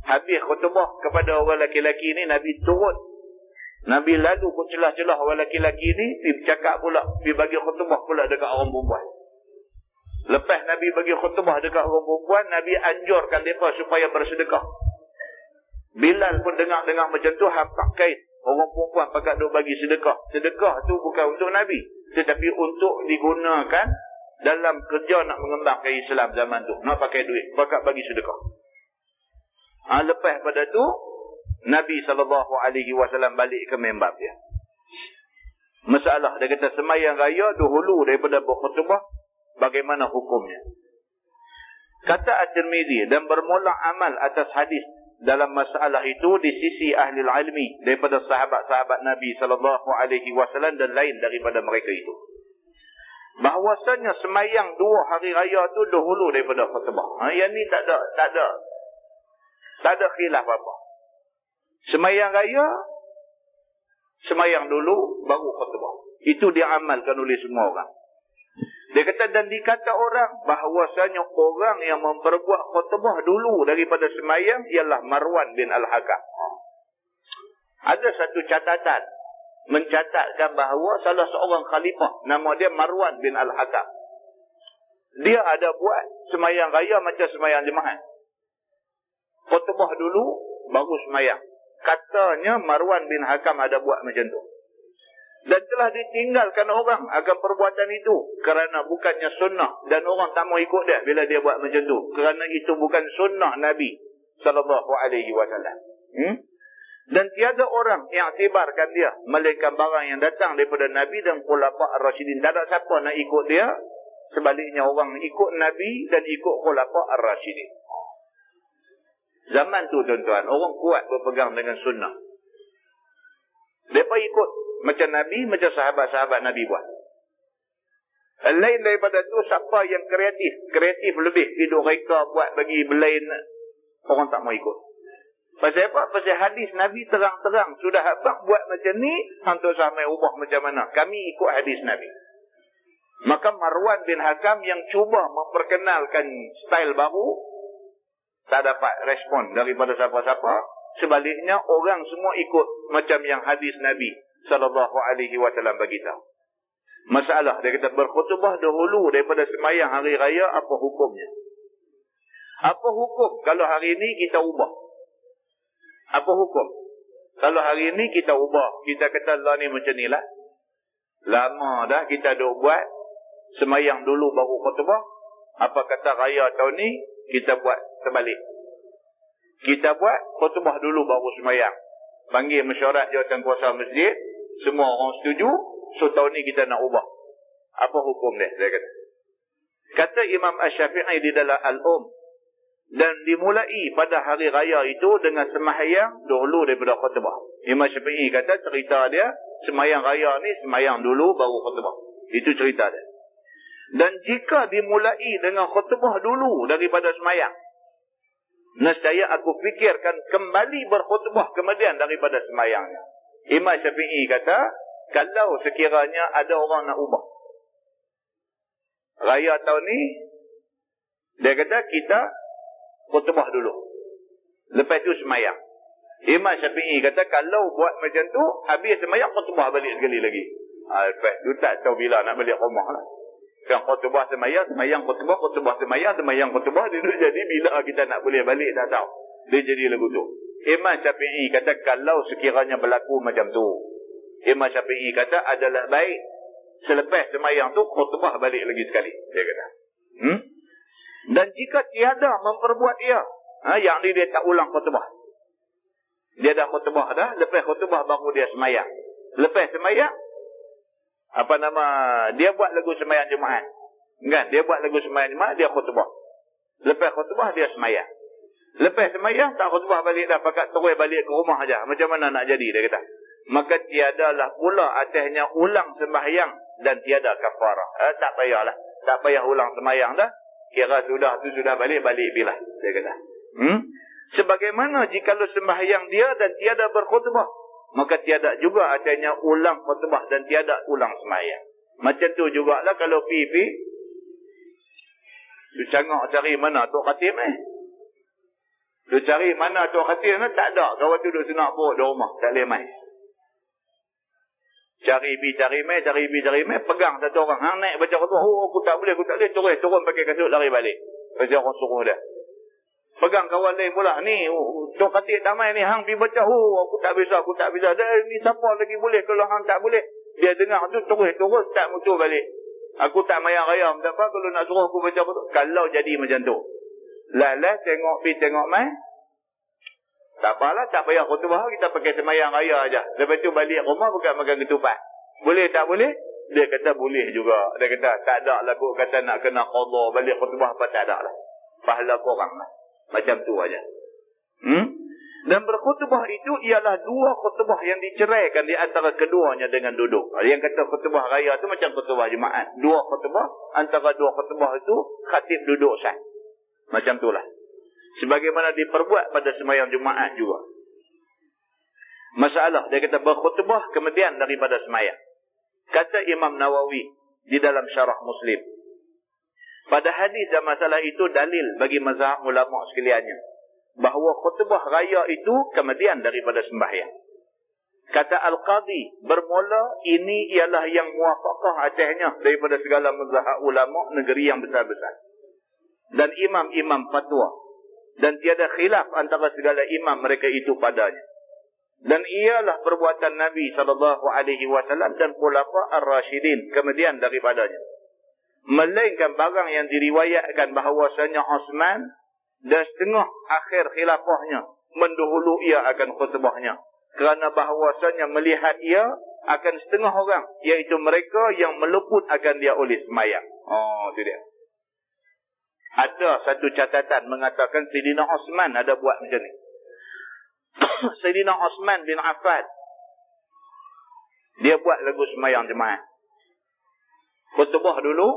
B: habis khutbah kepada orang lelaki-lelaki ni, Nabi turun. Nabi lalu ke celah-celah orang lelaki-lelaki ni, pergi bercakap pula, pergi bagi khutbah pula dekat orang perempuan. Lepas Nabi bagi khutbah dekat orang perempuan, Nabi anjurkan mereka supaya bersedekah. Bilal pun dengar macam tu, hampak kain. Orang perempuan pakat duk bagi sedekah. Sedekah tu bukan untuk Nabi, tetapi untuk digunakan dalam kerja nak mengembangkan Islam zaman tu. Nak pakai duit, pakat bagi sedekah. Lepas pada tu, Nabi SAW balik ke mimbar dia. Masalah, dia kata sembahyang raya dahulu daripada berkhutbah, bagaimana hukumnya? Kata At-Tirmidzi, dan bermula amal atas hadis dalam masalah itu di sisi ahli ilmi daripada sahabat-sahabat Nabi SAW dan lain daripada mereka itu, bahwasanya semayang 2 hari raya tu dahulu daripada khutbah. Yang ni tak ada khilaf apa. Semayang raya, semayang dulu baru khutbah. Itu diamalkan oleh semua orang. Dia kata, dan dikata orang bahawasanya orang yang memperbuat khutbah dulu daripada semayang ialah Marwan bin Al-Hakam. Ada satu catatan mencatatkan bahawa salah seorang khalifah nama dia Marwan bin Al-Hakam, dia ada buat semayang raya macam semayang jemaah. Khutbah dulu baru semayang. Katanya Marwan bin Hakam ada buat macam tu. Dan telah ditinggalkan orang akan perbuatan itu kerana bukannya sunnah, dan orang tak mau ikut dia bila dia buat macam tu, kerana itu bukan sunnah Nabi SAW. Dan tiada orang yang iktibarkan dia melainkan barang yang datang daripada Nabi dan Khulafa Ar-Rasyidin. Tak ada siapa nak ikut dia, sebaliknya orang ikut Nabi dan ikut Khulafa Ar-Rasyidin. Zaman tu tuan-tuan, orang kuat berpegang dengan sunnah. Mereka ikut macam Nabi, macam sahabat-sahabat Nabi buat. Lain daripada tu, siapa yang kreatif lebih, hidup reka buat bagi belain, orang tak mau ikut. Pasal apa? Pasal hadis Nabi terang-terang, sudah abang buat macam ni, hantu samai ubah macam mana. Kami ikut hadis Nabi. Maka Marwan bin Hakam yang cuba memperkenalkan style baru, tak dapat respon daripada siapa-siapa. Sebaliknya, orang semua ikut macam yang hadis Nabi SAW bagi tahu. Masalah, dia kata berkhutbah dahulu daripada semayang hari raya, apa hukumnya? Apa hukum kalau hari ini kita ubah? Apa hukum? Kalau hari ini kita ubah, kita kata Allah ni macam ni lah. Lama dah kita dah buat, semayang dulu baru khutbah. Apa kata raya tahun ni, kita buat terbalik. Kita buat khutbah dulu baru semayang. Panggil mesyuarat jawatan kuasa masjid, semua orang setuju, so tahun ni kita nak ubah. Apa hukum dia? Dia kata. Kata Imam Asy-Syafi'i di dalam Al-Um, dan dimulai pada hari raya itu dengan sembahyang dulu daripada khutbah. Imam Syafi'i kata cerita dia, sembahyang raya ni sembahyang dulu baru khutbah. Itu cerita dia. Dan jika dimulai dengan khutbah dulu daripada sembahyang, nescaya aku fikirkan kembali berkhutbah kemudian daripada sembahyangnya. Imam Syafi'i kata, kalau sekiranya ada orang nak ubah raya tahun ni, dia kata kita khutbah dulu, lepas tu semayang. Imam Syafi'i kata kalau buat macam tu, habis semayang khutbah balik sekali lagi. Lepas tu tak tahu bila nak balik rumah lah. Kan khutbah semayang, semayang khutbah, khutbah semayang, semayang khutbah. Dia jadi bila kita nak boleh balik tak tahu. Dia jadi lagu tu. Imam Syafi'i kata kalau sekiranya berlaku macam tu, Imam Syafi'i kata adalah baik selepas semayang tu khutbah balik lagi sekali. Dia kata. Dan jika tiada memperbuat ia, yang ni dia tak ulang khutbah. Dia dah khutbah dah, lepas khutbah baru dia semayang. Lepas semayang, dia buat lagu semayang Jumaat. Kan? Dia buat lagu semayang Jumaat, dia khutbah. Lepas khutbah dia semayang. Lepas semayang tak khutbah balik dah, pakat terus balik ke rumah aja. Macam mana nak jadi, dia kata. Maka tiadalah pula atasnya ulang sembahyang dan tiada kafarah. Tak payahlah. Tak payah ulang sembahyang dah. Kira sudah balik bilah, dia kata. Sebagaimana jikalau sembahyang dia dan tiada berkhutbah, maka tiada juga atasnya ulang khutbah dan tiada ulang sembahyang. Macam tu jugalah kalau pergi tu cangak cari mana Tok Khatib tu cari mana Tok Khatib ni tak ada. Kawan tu duduk senak perut di rumah, tak boleh main. Cari mai, pegang satu orang. Hang naik baca khutbah, aku tak boleh, turun pakai kasut lari balik. Pasal orang suruh dia. Pegang kawan lain pula, ni Tok Khatib damai ni, hang pergi baca, aku tak bisa. Ni siapa lagi boleh kalau hang tak boleh? Dia dengar tu terus tak mutu balik. Aku tak mayang raya, tak apa kalau nak suruh aku baca khutbah. Kalau jadi macam tu. Lah tengok mai. Tak apalah, tak payah khutbah, kita pakai semayang raya aja. Lepas tu balik rumah bukan makan ketupat. Boleh tak boleh? Dia kata boleh juga. Dia kata tak ada lah kot kata nak kena qadha balik khutbah apa, tak ada lah. Pahala korang lah. Macam tu aja. Dan berkhutbah itu ialah dua khutbah yang diceraikan di antara keduanya dengan duduk. Yang kata khutbah raya tu macam khutbah Jumaat. Dua khutbah, antara dua khutbah itu khatib duduk sah. Macam itulah. Sebagaimana diperbuat pada sembahyang Jumaat juga. Masalah, dia kata berkhutbah kemudian daripada sembahyang. Kata Imam Nawawi di dalam syarah Muslim, pada hadis dan masalah itu dalil bagi mazhab ulama sekaliannya bahawa khutbah raya itu kemudian daripada sembahyang. Kata Al-Qadhi, bermula ini ialah yang muwafaqah atasnya daripada segala mazhab ulama negeri yang besar-besar dan imam-imam fatwa, dan tiada khilaf antara segala imam mereka itu padanya. Dan ialah perbuatan Nabi SAW dan khulafa ar-rasyidin kemudian daripadanya. Melainkan barang yang diriwayatkan bahawasanya Osman dan setengah akhir khilafahnya mendahulu ia akan khutbahnya, kerana bahawasanya melihat ia akan setengah orang, iaitu mereka yang meluput akan dia oleh semayang. Itu dia. Ada satu catatan mengatakan Sayyidina Osman ada buat macam ni. Sayyidina Osman bin Affan, Dia buat lagu semayang jemaah. Khutbah dulu,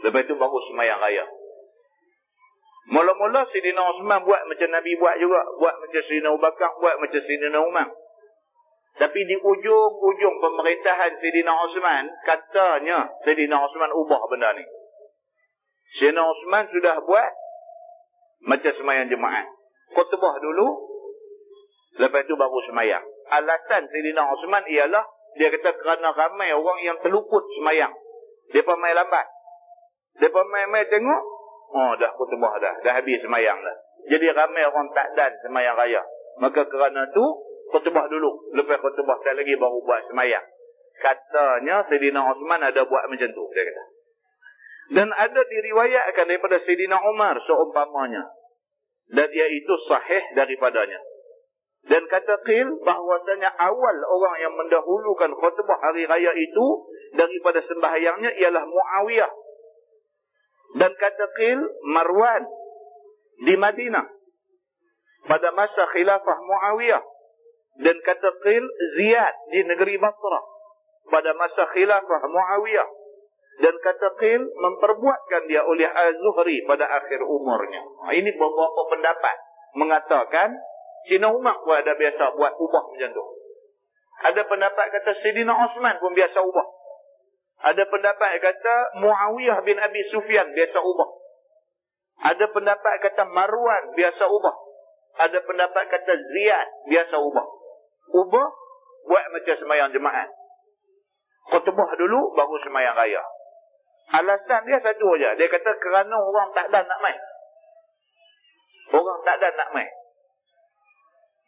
B: lepas tu baru semayang raya. Mula-mula Sayyidina Osman buat macam Nabi buat juga. Buat macam Sayyidina Abu Bakar, buat macam Sayyidina Umar. Tapi di ujung-ujung pemerintahan Sayyidina Osman, katanya Sayyidina Osman ubah benda ni. Sayyidina Osman sudah buat macam semayang jemaah. Khutbah dulu, lepas tu baru semayang. Alasan Sayyidina Osman ialah, dia kata kerana ramai orang yang terluput semayang. Mereka main lambat. Mereka main tengok, oh dah khutbah dah habis semayang dah. Jadi ramai orang tak dan semayang raya. Maka kerana tu, khutbah dulu. Lepas khutbah tak lagi baru buat semayang. Katanya Sayyidina Osman ada buat macam tu, dia kata. Dan ada diriwayatkan daripada Sayyidina Umar seumpamanya. Dan iaitu sahih daripadanya. Dan kata qil bahwasanya awal orang yang mendahulukan khutbah hari raya itu daripada sembahyangnya ialah Muawiyah. Dan kata qil Marwan di Madinah pada masa khilafah Muawiyah. Dan kata qil Ziyad di negeri Basrah pada masa khilafah Muawiyah. Dan kata qil memperbuatkan dia oleh Az-Zuhri pada akhir umurnya. Ini beberapa pendapat mengatakan Sayyidina Umar pun ada biasa buat ubah macam tu. Ada pendapat kata Sayyidina Osman pun biasa ubah. Ada pendapat kata Muawiyah bin Abi Sufyan biasa ubah. Ada pendapat kata Marwan biasa ubah. Ada pendapat kata Ziyad biasa ubah. Ubah buat macam semayang jemaah. Khutbah dulu baru semayang raya. Alasan dia satu aja. Dia kata kerana orang tak ada nak main. Orang tak ada nak main.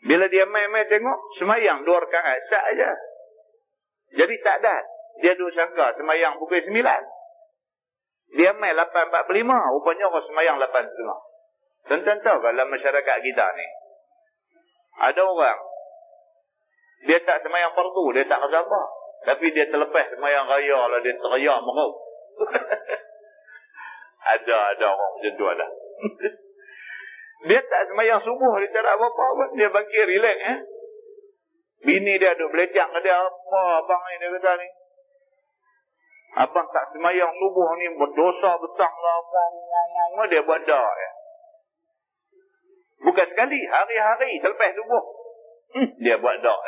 B: Bila dia main-main tengok, semayang 2 rakaat sah aja. Jadi tak ada. Dia duk sangka semayang pukul 9. Dia main 8.45, rupanya orang semayang 8.30. Tuan-tuan tahu dalam masyarakat kita ni, ada orang, dia tak semayang fardu, dia tak rasa apa. Tapi dia terlepas semayang raya lah, dia teriak merau. Ada orang macam tu ada. Dia tak semayang subuh, dia tak ada apa-apa pun. Dia bagi relax Bini dia duduk belecak ke dia, apa abang ni, dia kata ni. Abang tak semayang subuh ni, berdosa besar lah, apa, dia buat dah Bukan sekali, hari-hari selepas subuh. Dia buat dah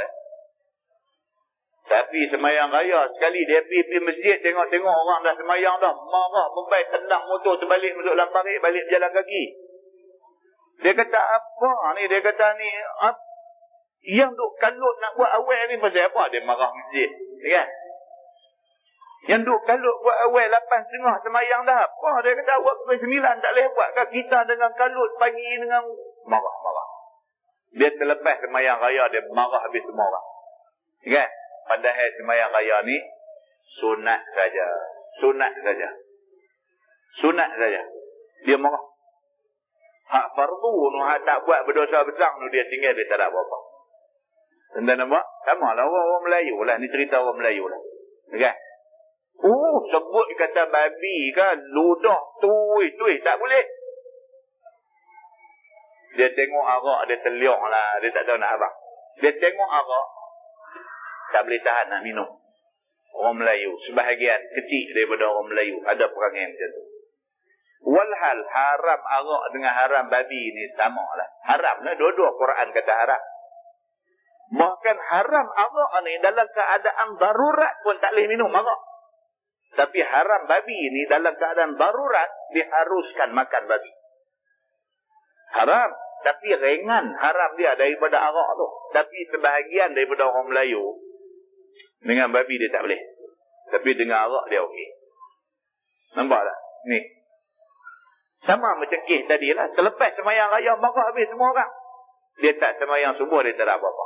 B: Tapi semayang raya, sekali dia pergi masjid, tengok-tengok orang dah semayang dah, marah, bebai, tendang motor terbalik, masuk dalam parit, balik berjalan kaki. Dia kata apa ni? Dia kata ni yang duk kalut nak buat awal ni pasal apa? Dia marah masjid, kan? Yang duk kalut buat awal 8.30 semayang dah apa? Dia kata awak pukul 9 tak boleh buat kan? Kita dengan kalut pagi dengan marah. Dia terlepas semayang raya, dia marah habis semua orang, kan? Padahal semayang raya ni sunat saja. Dia marah. Hak fardu nu hak tak buat berdosa besar nu dia tinggal, dia tak ada apa-apa. Tuan-tuan nampak? Sama lah orang Melayu lah. Ni cerita orang Melayu lah, kan? Sebut kata babi kan, ludah, tuih, tak boleh. Dia tengok arak, dia terliok lah, dia tak tahu nak apa. Dia tengok arak, tak boleh tahan nak minum. Orang Melayu, sebahagian kecil daripada orang Melayu ada perangai macam tu. Walhal haram arak dengan haram babi ni sama lah. Haram lah, dua-dua Quran kata haram. Bahkan haram arak ni dalam keadaan darurat pun tak boleh minum arak. Tapi haram babi ni dalam keadaan darurat diharuskan makan babi. Haram, tapi ringan haram dia daripada arak tu. Tapi sebahagian daripada orang Melayu dengan babi dia tak boleh. Tapi dengan arak dia okey. Nampak tak? Ni. Sama macam kes tadi lah. Selepas semayang raya, marah habis semua orang. Dia tak semayang subuh, dia tak ada apa-apa.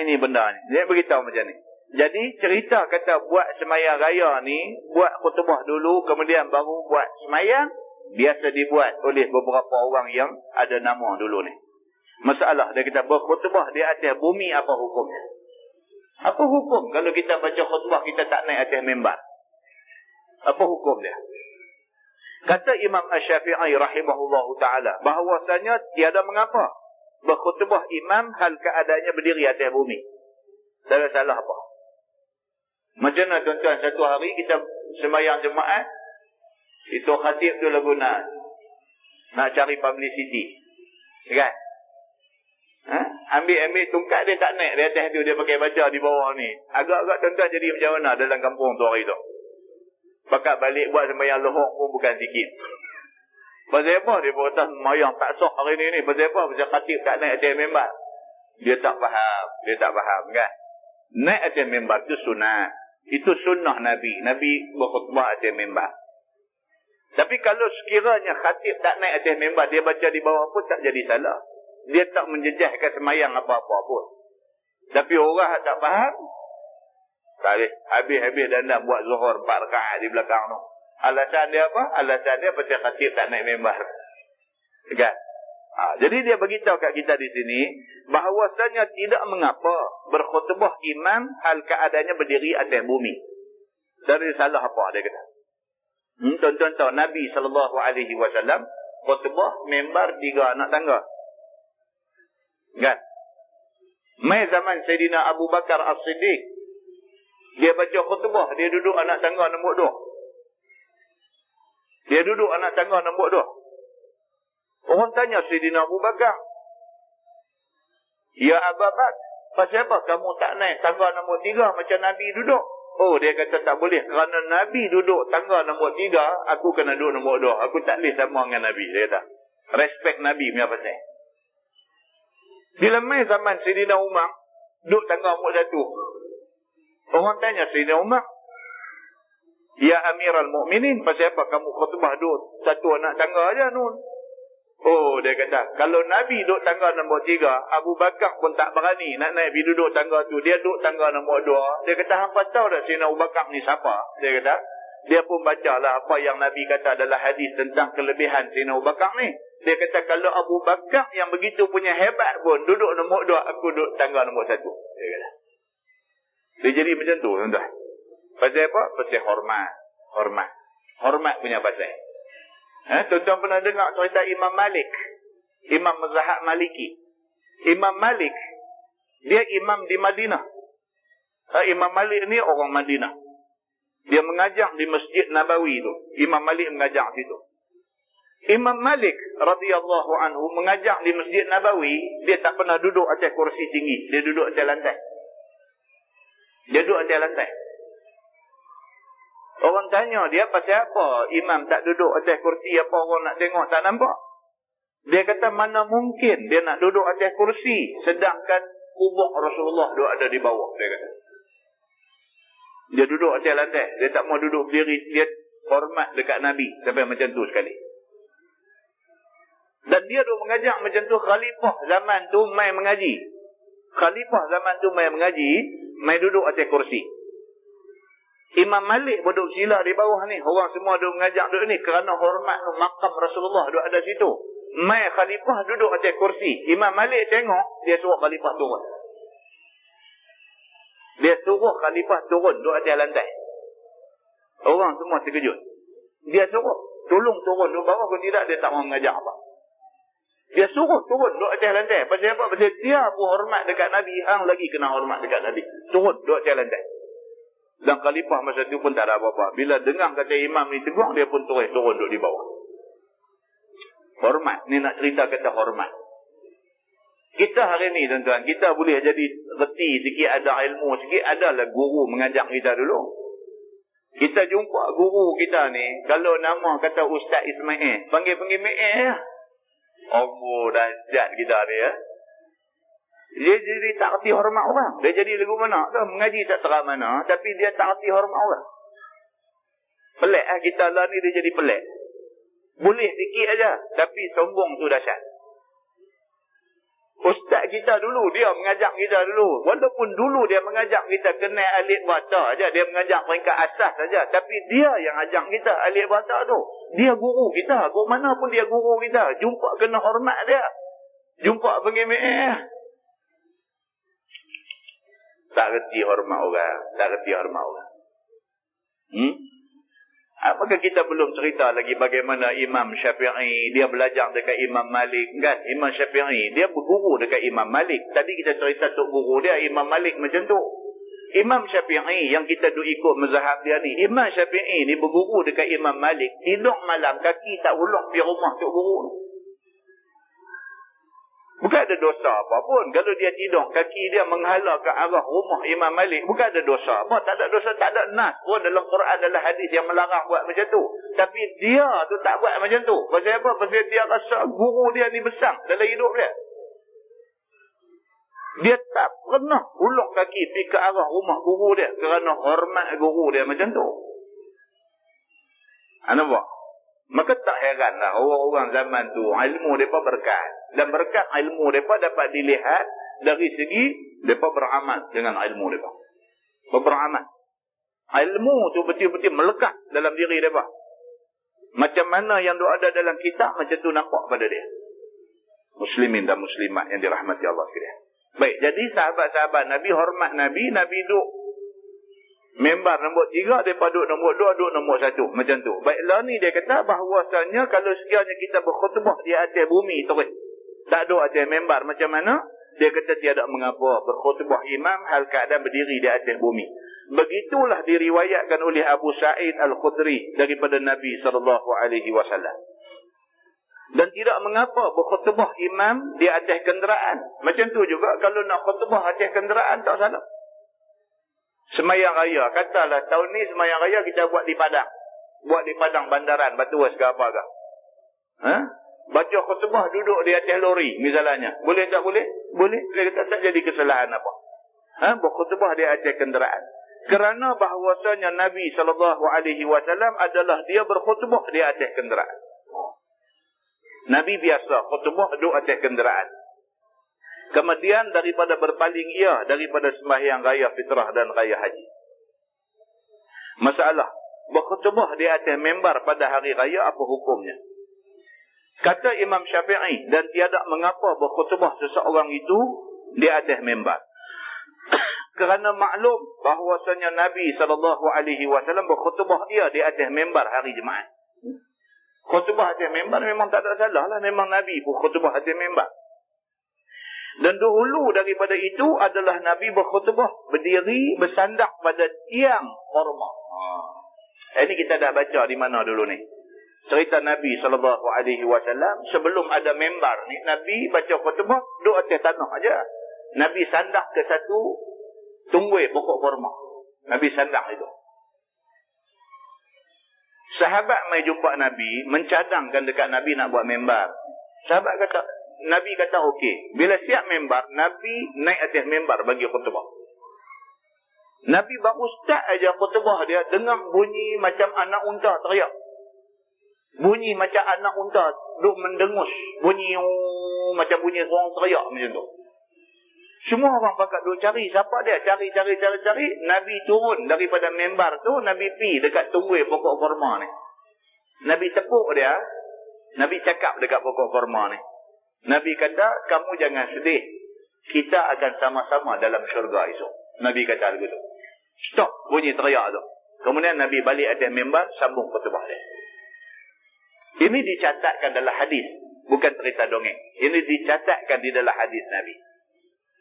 B: Ini benda ni. Dia beritahu macam ni. Jadi cerita kata buat semayang raya ni, buat khutbah dulu, kemudian baru buat semayang, biasa dibuat oleh beberapa orang yang ada nama dulu ni. Masalah dia kata berkhutbah di atas bumi, apa hukumnya? Apa hukum kalau kita baca khutbah kita tak naik atas mimbar? Apa hukum dia? Kata Imam Asy-Syafi'i rahimahullahu ta'ala, bahawasanya tiada mengapa berkhutbah imam hal keadaannya berdiri atas bumi. Tak ada salah apa. Macam mana tuan-tuan, satu hari kita sembahyang jemaat, itu khatib tu lagu nak cari publicity. Kan? Ambil tungkat dia tak naik di atas tu, dia pakai baca di bawah ni. Agak-agak tuan-tuan jadi macam mana dalam kampung tu hari tu. Bakat balik buat sembahyang lohok pun bukan sikit. Pasal apa dia berkata sembahyang tak sah hari ni. Pasal apa? Pasal khatib tak naik atas mimbar. Dia tak faham kan? Naik atas mimbar tu sunat. Itu sunnah Nabi. Nabi berkhutbah atas mimbar. Tapi kalau sekiranya khatib tak naik atas mimbar, dia baca di bawah pun tak jadi salah. Dia tak menjejaskan sembahyang apa-apa pun. Tapi orang tak faham, tarik habis-habis dan nak buat zuhur 4 rakaat di belakang tu. Alasan dia apa? Alasan dia pasal khatib tak naik mimbar. Kan? Jadi dia beritahu kat kita di sini bahawasanya tidak mengapa berkhutbah imam hal keadaannya berdiri atas bumi. Dari salah apa dia kata. Tuan-tuan tahu Nabi SAW khutbah mimbar 3 anak tangga. Kan? Mai zaman Sayyidina Abu Bakar As-Siddiq, dia baca khutbah, dia duduk anak tangga nombor 2. Dia duduk anak tangga nombor 2. Orang tanya Sayyidina Abu Bakar, "Ya Abu Bakar, pasal apa kamu tak naik tangga nombor 3 macam Nabi duduk?" Oh, dia kata tak boleh. Kerana Nabi duduk tangga nombor 3, aku kena duduk nombor 2. Aku tak boleh sama dengan Nabi. Dia kata, respect Nabi punya pasal. Bila mai zaman Sayyidina Umar, duduk tangga nombor 1. Orang tanya Sayyidina Umar, "Ya Amirul Mukminin, pasal apa kamu khutbah duduk satu anak tangga aja nun?" Oh, dia kata, kalau Nabi duduk tangga nombor 3, Abu Bakar pun tak berani nak naik pergi duduk tangga tu. Dia duduk tangga nombor 2. Dia kata, hampa tahu dah Sayyidina Abu Bakar ni siapa? Dia kata, dia pun bacalah apa yang Nabi kata adalah hadis tentang kelebihan Sayyidina Abu Bakar ni. Dia kata, kalau Abu Bakar yang begitu punya hebat pun duduk nombor 2, aku duduk tangga nombor 1. Dia kata. Dia jadi macam tu, tuan-tuan. Pasal apa? Pasal hormat. Hormat punya pasal. Tuan-tuan pernah dengar cerita Imam Malik, Imam mazhab Maliki. Imam Malik, dia imam di Madinah. Imam Malik ni orang Madinah. Dia mengajar di Masjid Nabawi tu. Imam Malik mengajar situ. Imam Malik radhiyallahu anhu mengajar di Masjid Nabawi, dia tak pernah duduk atas kursi tinggi. Dia duduk atas lantai. Orang tanya dia pasal apa imam tak duduk atas kursi, apa orang nak tengok tak nampak? Dia kata mana mungkin dia nak duduk atas kursi sedangkan kubur Rasulullah duduk ada di bawah. Dia kata dia duduk atas lantai, dia tak mau duduk berdiri, dia hormat dekat Nabi sampai macam tu sekali. Dan dia duk mengajar macam tu. Khalifah zaman tu mai mengaji, mai duduk atas kursi. Imam Malik duduk sila di bawah ni. Orang semua duduk mengajar duduk ni kerana hormat makam Rasulullah duduk ada situ. Mai khalifah duduk atas kursi. Imam Malik tengok, dia suruh khalifah turun. Duduk atas lantai. Orang semua terkejut. Dia suruh tolong turun duduk bawah. Kalau tidak dia tak mau mengajar apa. Dia suruh turun duduk atas lantai. Pasal apa? Pasal dia pun hormat dekat Nabi. Hang lagi kena hormat dekat Nabi. Turun duduk atas lantai. Dan khalifah masa tu pun tak ada apa-apa. Bila dengar kata imam ni tegur, dia pun turun duduk di bawah. Hormat. Ni nak cerita kata hormat. Kita hari ni tuan-tuan, kita boleh jadi reti sikit, ada ilmu sikit, adalah guru mengajar kita dulu. Kita jumpa guru kita ni, kalau nama kata Ustaz Ismail, panggil Mail lah. Oh, dahsyat kita ni ya. Dia jadi tak erti hormat orang. Dia jadi lagu mana tu, mengaji tak terang mana, tapi dia tak erti hormat orang. Pelik kita lah ni, dia jadi pelik. Boleh sikit aja, tapi sombong tu dahsyat. Ustaz kita dulu, dia mengajar kita dulu. Walaupun dulu dia mengajar kita kena alif bata aja, dia mengajar peringkat asas saja, tapi dia yang ajar kita alif bata tu. Dia guru kita, ke mana pun dia guru kita. Jumpa kena hormat dia. Jumpa pergi tak reti hormat orang. Maka kita belum cerita lagi bagaimana Imam Syafi'i dia belajar dekat Imam Malik kan. Imam Syafi'i dia berguru dekat Imam Malik. Tadi kita cerita tok guru dia Imam Malik macam tu. Imam Syafi'i yang kita duk ikut mazhab dia ni, Imam Syafi'i ni berguru dekat Imam Malik, tidur malam kaki tak ulung pergi rumah tok guru. Bukan ada dosa apa pun. Kalau dia tidur, kaki dia menghala ke arah rumah Imam Malik, bukan ada dosa apa. Tak ada dosa, tak ada nas pun dalam Quran, dalam hadis yang melarang buat macam tu. Tapi dia tu tak buat macam tu. Pasal apa? Pasal dia rasa guru dia ni besar dalam hidup dia. Dia tak pernah ulung kaki pergi ke arah rumah guru dia kerana hormat guru dia macam tu. Nampak? Maka tak heranlah orang-orang zaman tu ilmu mereka berkat. Dan berkat ilmu mereka dapat dilihat dari segi mereka beramal dengan ilmu mereka. Beramal. Ilmu tu betul-betul melekat dalam diri mereka. Macam mana yang ada dalam kitab, macam tu nampak pada dia. Muslimin dan muslimat yang dirahmati Allah sekalian. Baik, jadi sahabat-sahabat Nabi hormat Nabi, Nabi duduk member nombor 3, mereka duduk nombor 2, duduk nombor 1. Macam tu. Baiklah ni dia kata bahawasanya kalau sekiranya kita berkhutbah di atas bumi terus, tak ada atas member macam mana? Dia kata tiada mengapa berkhutbah imam hal keadaan berdiri di atas bumi. Begitulah diriwayatkan oleh Abu Sa'id Al-Khudri daripada Nabi SAW. Dan tidak mengapa berkhutbah imam di atas kenderaan. Macam tu juga kalau nak khutbah atas kenderaan tak salah. Semayang raya, katalah tahun ni semayang raya kita buat di Padang. Buat di Padang bandaran, Batuas ke apa ke. Baca khutbah duduk di atas lori misalnya. Boleh tak boleh? Boleh. Dia kata tak jadi kesalahan apa. Berkhutbah di atas kenderaan. Kerana bahawasanya Nabi SAW adalah dia berkhutbah di atas kenderaan. Nabi biasa khutbah duduk atas kenderaan. Kemudian daripada berpaling ia daripada sembahyang raya fitrah dan raya haji. Masalah, berkhutbah di atas membar pada hari raya apa hukumnya? Kata Imam Syafi'i, dan tiada mengapa berkhutbah seseorang itu di atas membar. Kerana maklum bahawasanya Nabi SAW berkhutbah dia di atas membar hari Jumaat. Khutbah atas membar memang tak ada salah lah. Memang Nabi pun khutbah atas membar. Dan dahulu daripada itu adalah Nabi berkhutbah berdiri bersandar pada tiang korma. Ini kita dah baca di mana dulu ni? Cerita Nabi SAW sebelum ada membar ni, Nabi baca khutbah duduk atas tanah aja. Nabi sandar ke satu tunggui pokok korma. Nabi sandar itu. Sahabat mai jumpa Nabi, mencadangkan dekat Nabi nak buat membar. Sahabat kata, Nabi kata okey. Bila siap membar, Nabi naik atas membar bagi khutbah. Nabi baru start aja khutbah dia, dengar bunyi macam anak unta teriak. Bunyi macam anak unta duk mendengus. Bunyi macam bunyi orang teriak macam tu. Semua orang pakat duk cari siapa dia, cari. Nabi turun daripada membar tu, Nabi pi dekat tunggui pokok korma ni. Nabi tepuk dia, Nabi cakap dekat pokok korma ni. Nabi kata, kamu jangan sedih. Kita akan sama-sama dalam syurga esok. Nabi kata begitu. Stop bunyi teriak tu. Kemudian Nabi balik atas membar, sambung khutbah dia. Ini dicatatkan dalam hadis, bukan cerita dongeng. Ini dicatatkan di dalam hadis Nabi.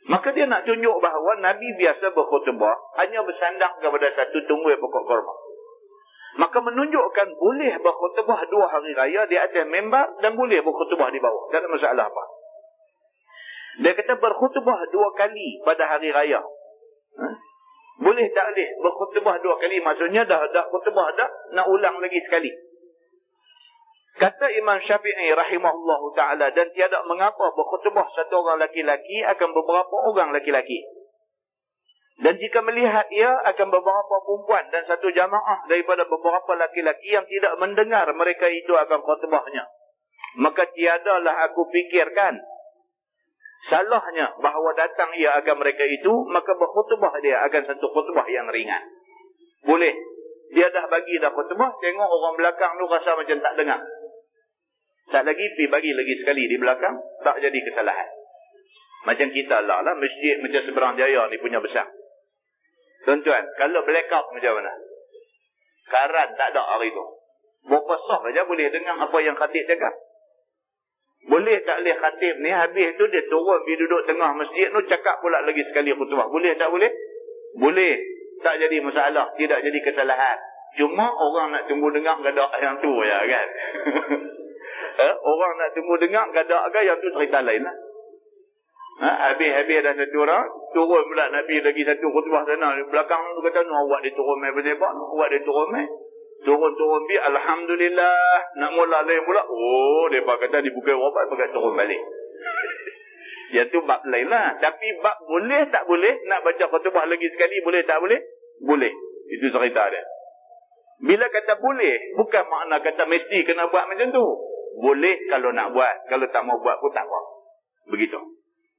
B: Maka dia nak tunjuk bahawa Nabi biasa berkhutbah hanya bersandar kepada satu tunggui pokok korma. Maka menunjukkan boleh berkhutbah 2 hari raya di atas membar dan boleh berkhutbah di bawah. Tak ada masalah apa. Dia kata berkhutbah 2 kali pada hari raya. Boleh tak boleh berkhutbah 2 kali? Maksudnya dah khutbah dah, nak ulang lagi sekali. Kata Imam Syafi'i rahimahullah ta'ala, dan tiada mengapa berkhutbah satu orang laki-laki akan beberapa orang laki-laki. Dan jika melihat ia akan beberapa perempuan dan satu jamaah daripada beberapa laki-laki yang tidak mendengar mereka itu akan khutbahnya. Maka tiadalah aku fikirkan salahnya bahawa datang ia akan mereka itu, maka berkhutbah dia akan satu khutbah yang ringan. Boleh. Dia dah bagi dah khutbah, tengok orang belakang tu rasa macam tak dengar. Saat lagi pergi bagi lagi sekali di belakang, tak jadi kesalahan. Macam kita lah masjid macam Seberang Jaya ni punya besar. Tuan-tuan, kalau blackout macam mana? Karan tak ada hari tu. Berapa sah saja boleh dengar apa yang khatib cakap. Boleh tak boleh khatib ni habis tu dia turun pergi duduk tengah masjid tu cakap pula lagi sekali khutbah. Boleh tak boleh? Boleh. Tak jadi masalah. Tidak jadi kesalahan. Cuma orang nak tunggu dengar gadak yang tu je kan. Orang nak tunggu dengar gadak kan yang tu cerita lain lah. Habis dah satu orang, turun pula Nabi lagi satu khutbah sana. Belakang tu kata, awak dia turun main berdebat, awak dia turun main. Turun bi, Alhamdulillah. Nak mula lain pula, mereka kata dibuka rapat, pakai turun balik. Yang tu bab lain lah. Tapi bab boleh tak boleh, nak baca khutbah lagi sekali, boleh tak boleh? Boleh. Itu cerita dia. Bila kata boleh, bukan makna kata mesti kena buat macam tu. Boleh kalau nak buat. Kalau tak mau buat pun tak apa. Begitu.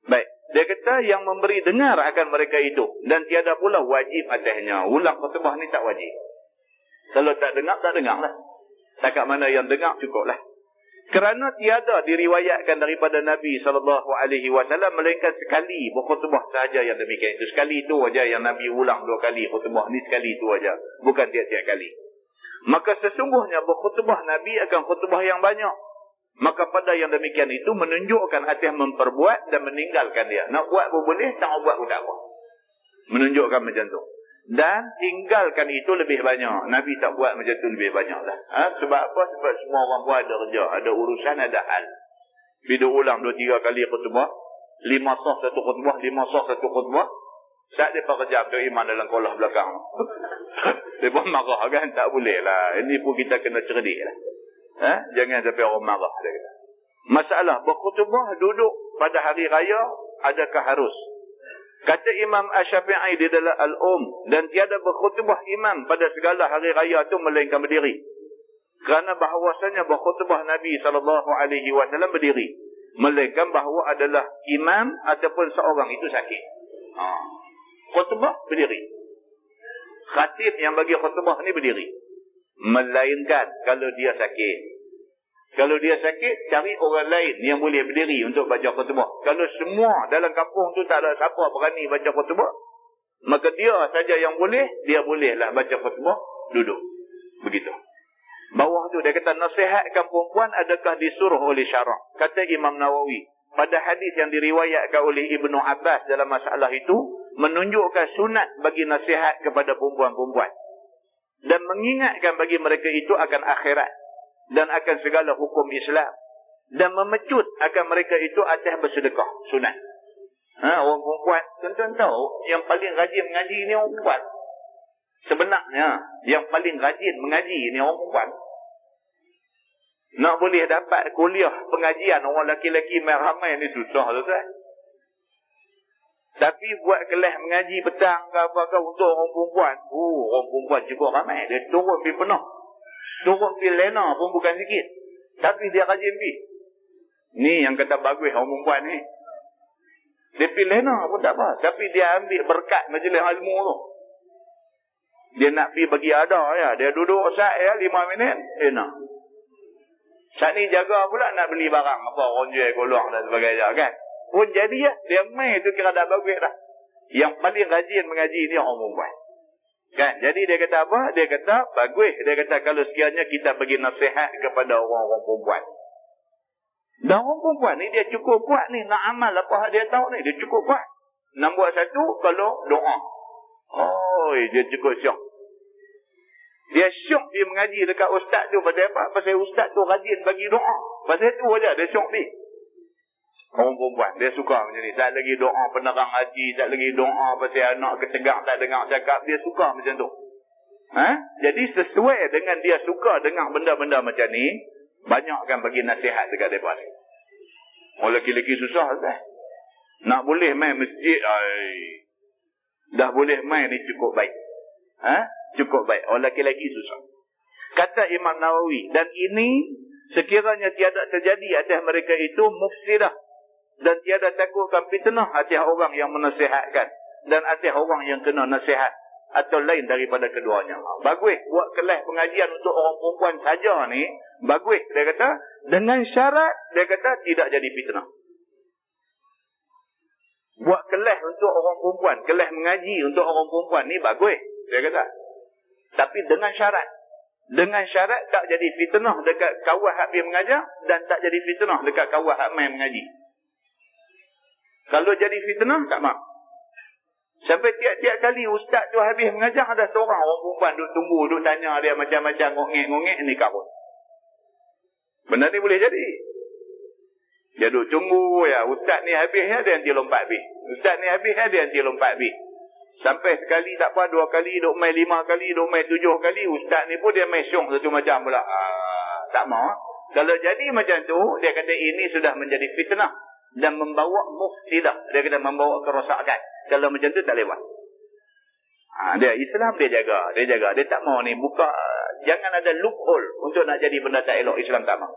B: Baik. Dia kata yang memberi dengar akan mereka itu. Dan tiada pula wajib atasnya. Ulang khutbah ni tak wajib. Kalau tak dengar, tak dengar lah. Takat mana yang dengar, cukup lah. Kerana tiada diriwayatkan daripada Nabi SAW melainkan sekali berkhutbah sahaja yang demikian itu. Sekali itu aja yang Nabi ulang 2 kali khutbah ni, sekali itu aja. Bukan tiap-tiap kali. Maka sesungguhnya berkhutbah Nabi akan khutbah yang banyak. Maka pada yang demikian itu menunjukkan atas memperbuat dan meninggalkan dia. Nak buat pun boleh, tak buat pun tak apa. Menunjukkan macam tu. Dan tinggalkan itu lebih banyak. Nabi tak buat macam tu lebih banyak lah. Sebab apa? Sebab semua orang pun ada kerja, ada urusan, ada hal. Bila ulang 2-3 kali khutbah, 5 sah satu khutbah, 5 sah satu khutbah, saat dia kejam tu iman dalam kolah belakang. Dia pun marah kan? Tak boleh lah. Ini pun kita kena cerdik lah. Jangan sampai orang marah. Dia kata. Masalah berkhutbah duduk pada hari raya, adakah harus? Kata Imam Asy-Syafi'i di dalam dan tiada berkhutbah imam pada segala hari raya itu melainkan berdiri. Kerana bahawasanya berkhutbah Nabi SAW berdiri. Melainkan bahawa adalah imam ataupun seorang itu sakit. Khutbah berdiri. Khatib yang bagi khutbah ni berdiri. Melainkan kalau dia sakit. Kalau dia sakit, cari orang lain yang boleh berdiri untuk baca khutbah. Kalau semua dalam kampung tu tak ada siapa berani baca khutbah, maka dia saja yang boleh, dia bolehlah baca khutbah, duduk. Begitu. Bawah tu dia kata, nasihatkan perempuan adakah disuruh oleh syarak? Kata Imam Nawawi, pada hadis yang diriwayatkan oleh Ibnu Abbas dalam masalah itu, menunjukkan sunat bagi nasihat kepada perempuan-perempuan. Dan mengingatkan bagi mereka itu akan akhirat. Dan akan segala hukum Islam. Dan memecut akan mereka itu atas bersedekah. Sunat. Orang perempuan, tuan-tuan tahu, yang paling rajin mengaji ni orang perempuan. Sebenarnya, yang paling rajin mengaji ni orang perempuan. Nak boleh dapat kuliah pengajian orang laki-laki ramai ni susah tu kan. Tapi buat kelas mengaji petang ke apa-apa untuk orang perempuan. Orang perempuan cukup ramai. Dia turun pergi penuh. Turun pergi lena pun bukan sikit. Tapi dia rajin pergi. Ni yang kata bagus orang perempuan ni. Dia pergi lena pun tak apa. Tapi dia ambil berkat majlis ilmu tu. Dia nak pergi bagi ada ya. Dia duduk saat ya 5 minit. Nak. Saat ni jaga pula nak beli barang. Apa orang jual golong dan sebagainya kan. Pun jadi ya. Dia main tu kira dah bagus dah. Yang paling rajin mengaji ni orang perempuan. Kan? Jadi dia kata apa? Dia kata bagus. Dia kata kalau sekiranya kita bagi nasihat kepada orang-orang perempuan. Dan orang perempuan ni dia cukup kuat ni. Nak amal apa dia tahu ni. Dia cukup kuat. Nombor 1 kalau doa. Dia cukup syok. Dia syok dia mengaji dekat ustaz tu. Pasal apa? Pasal ustaz tu rajin bagi doa. Pasal tu aja dia syok ni. Orang perempuan, dia suka macam ni. Tak lagi doa penerang hati, tak lagi doa pasal anak ketegak tak dengar cakap. Dia suka macam tu. Jadi sesuai dengan dia suka dengar benda-benda macam ni, banyak akan bagi nasihat dekat mereka ni. Orang lelaki susah kan? Nak boleh main masjid, dah boleh main ni cukup baik. Cukup baik. Orang lelaki susah. Kata Imam Nawawi, dan ini sekiranya tiada terjadi atas mereka itu mufsidah. Dan tiada takutkan fitnah atas orang yang menasihatkan. Dan atas orang yang kena nasihat. Atau lain daripada keduanya. Bagus. Buat kelas pengajian untuk orang perempuan saja ni. Bagus. Dia kata. Dengan syarat. Dia kata tidak jadi fitnah. Buat kelas untuk orang perempuan. Kelas mengaji untuk orang perempuan ni bagus. Dia kata. Tapi dengan syarat. Dengan syarat tak jadi fitnah dekat kawan hak dia mengajar. Dan tak jadi fitnah dekat kawan hak main mengaji. Kalau jadi fitnah, tak maaf. Sampai tiap-tiap kali ustaz tu habis mengajar, ada seorang orang perempuan duduk tunggu, duduk tanya dia macam-macam, ngongek-ngongek, ni kahwin. Benda ni boleh jadi. Dia duduk tunggu, ya ustaz ni habis, ya dia nanti lompat habis. Ustaz ni habis, ya dia nanti lompat habis. Sampai sekali tak apa, 2 kali, duk main 5 kali, duk main 7 kali, ustaz ni pun dia main syong satu macam pula. Tak mau. Kalau jadi macam tu, dia kata ini sudah menjadi fitnah dan membawa mufsidah. Dia kata membawa kerosakan. Kalau macam tu tak lewat. Dia Islam dia jaga. Dia tak mau ni buka, jangan ada loophole untuk nak jadi benda tak elok. Islam tak mau.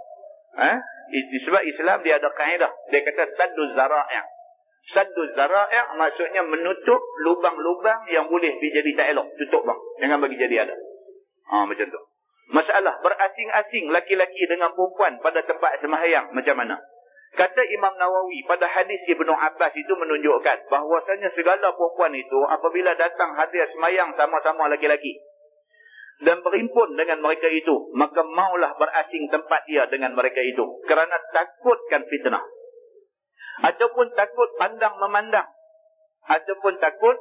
B: Sebab Islam dia ada kaedah. Dia kata sadduz zara'i'. Sadduz zara'i' maksudnya menutup lubang-lubang yang boleh jadi tak elok. Tutup bang. Jangan bagi jadi ada. Macam tu. Masalah berasing-asing laki-laki dengan perempuan pada tempat sembahyang macam mana? Kata Imam Nawawi pada hadis Ibnu Abbas itu menunjukkan bahwasanya segala perempuan itu apabila datang hadir sembahyang sama-sama laki-laki dan berhimpun dengan mereka itu, maka maulah berasing tempat dia dengan mereka itu kerana takutkan fitnah, ataupun takut pandang memandang, ataupun takut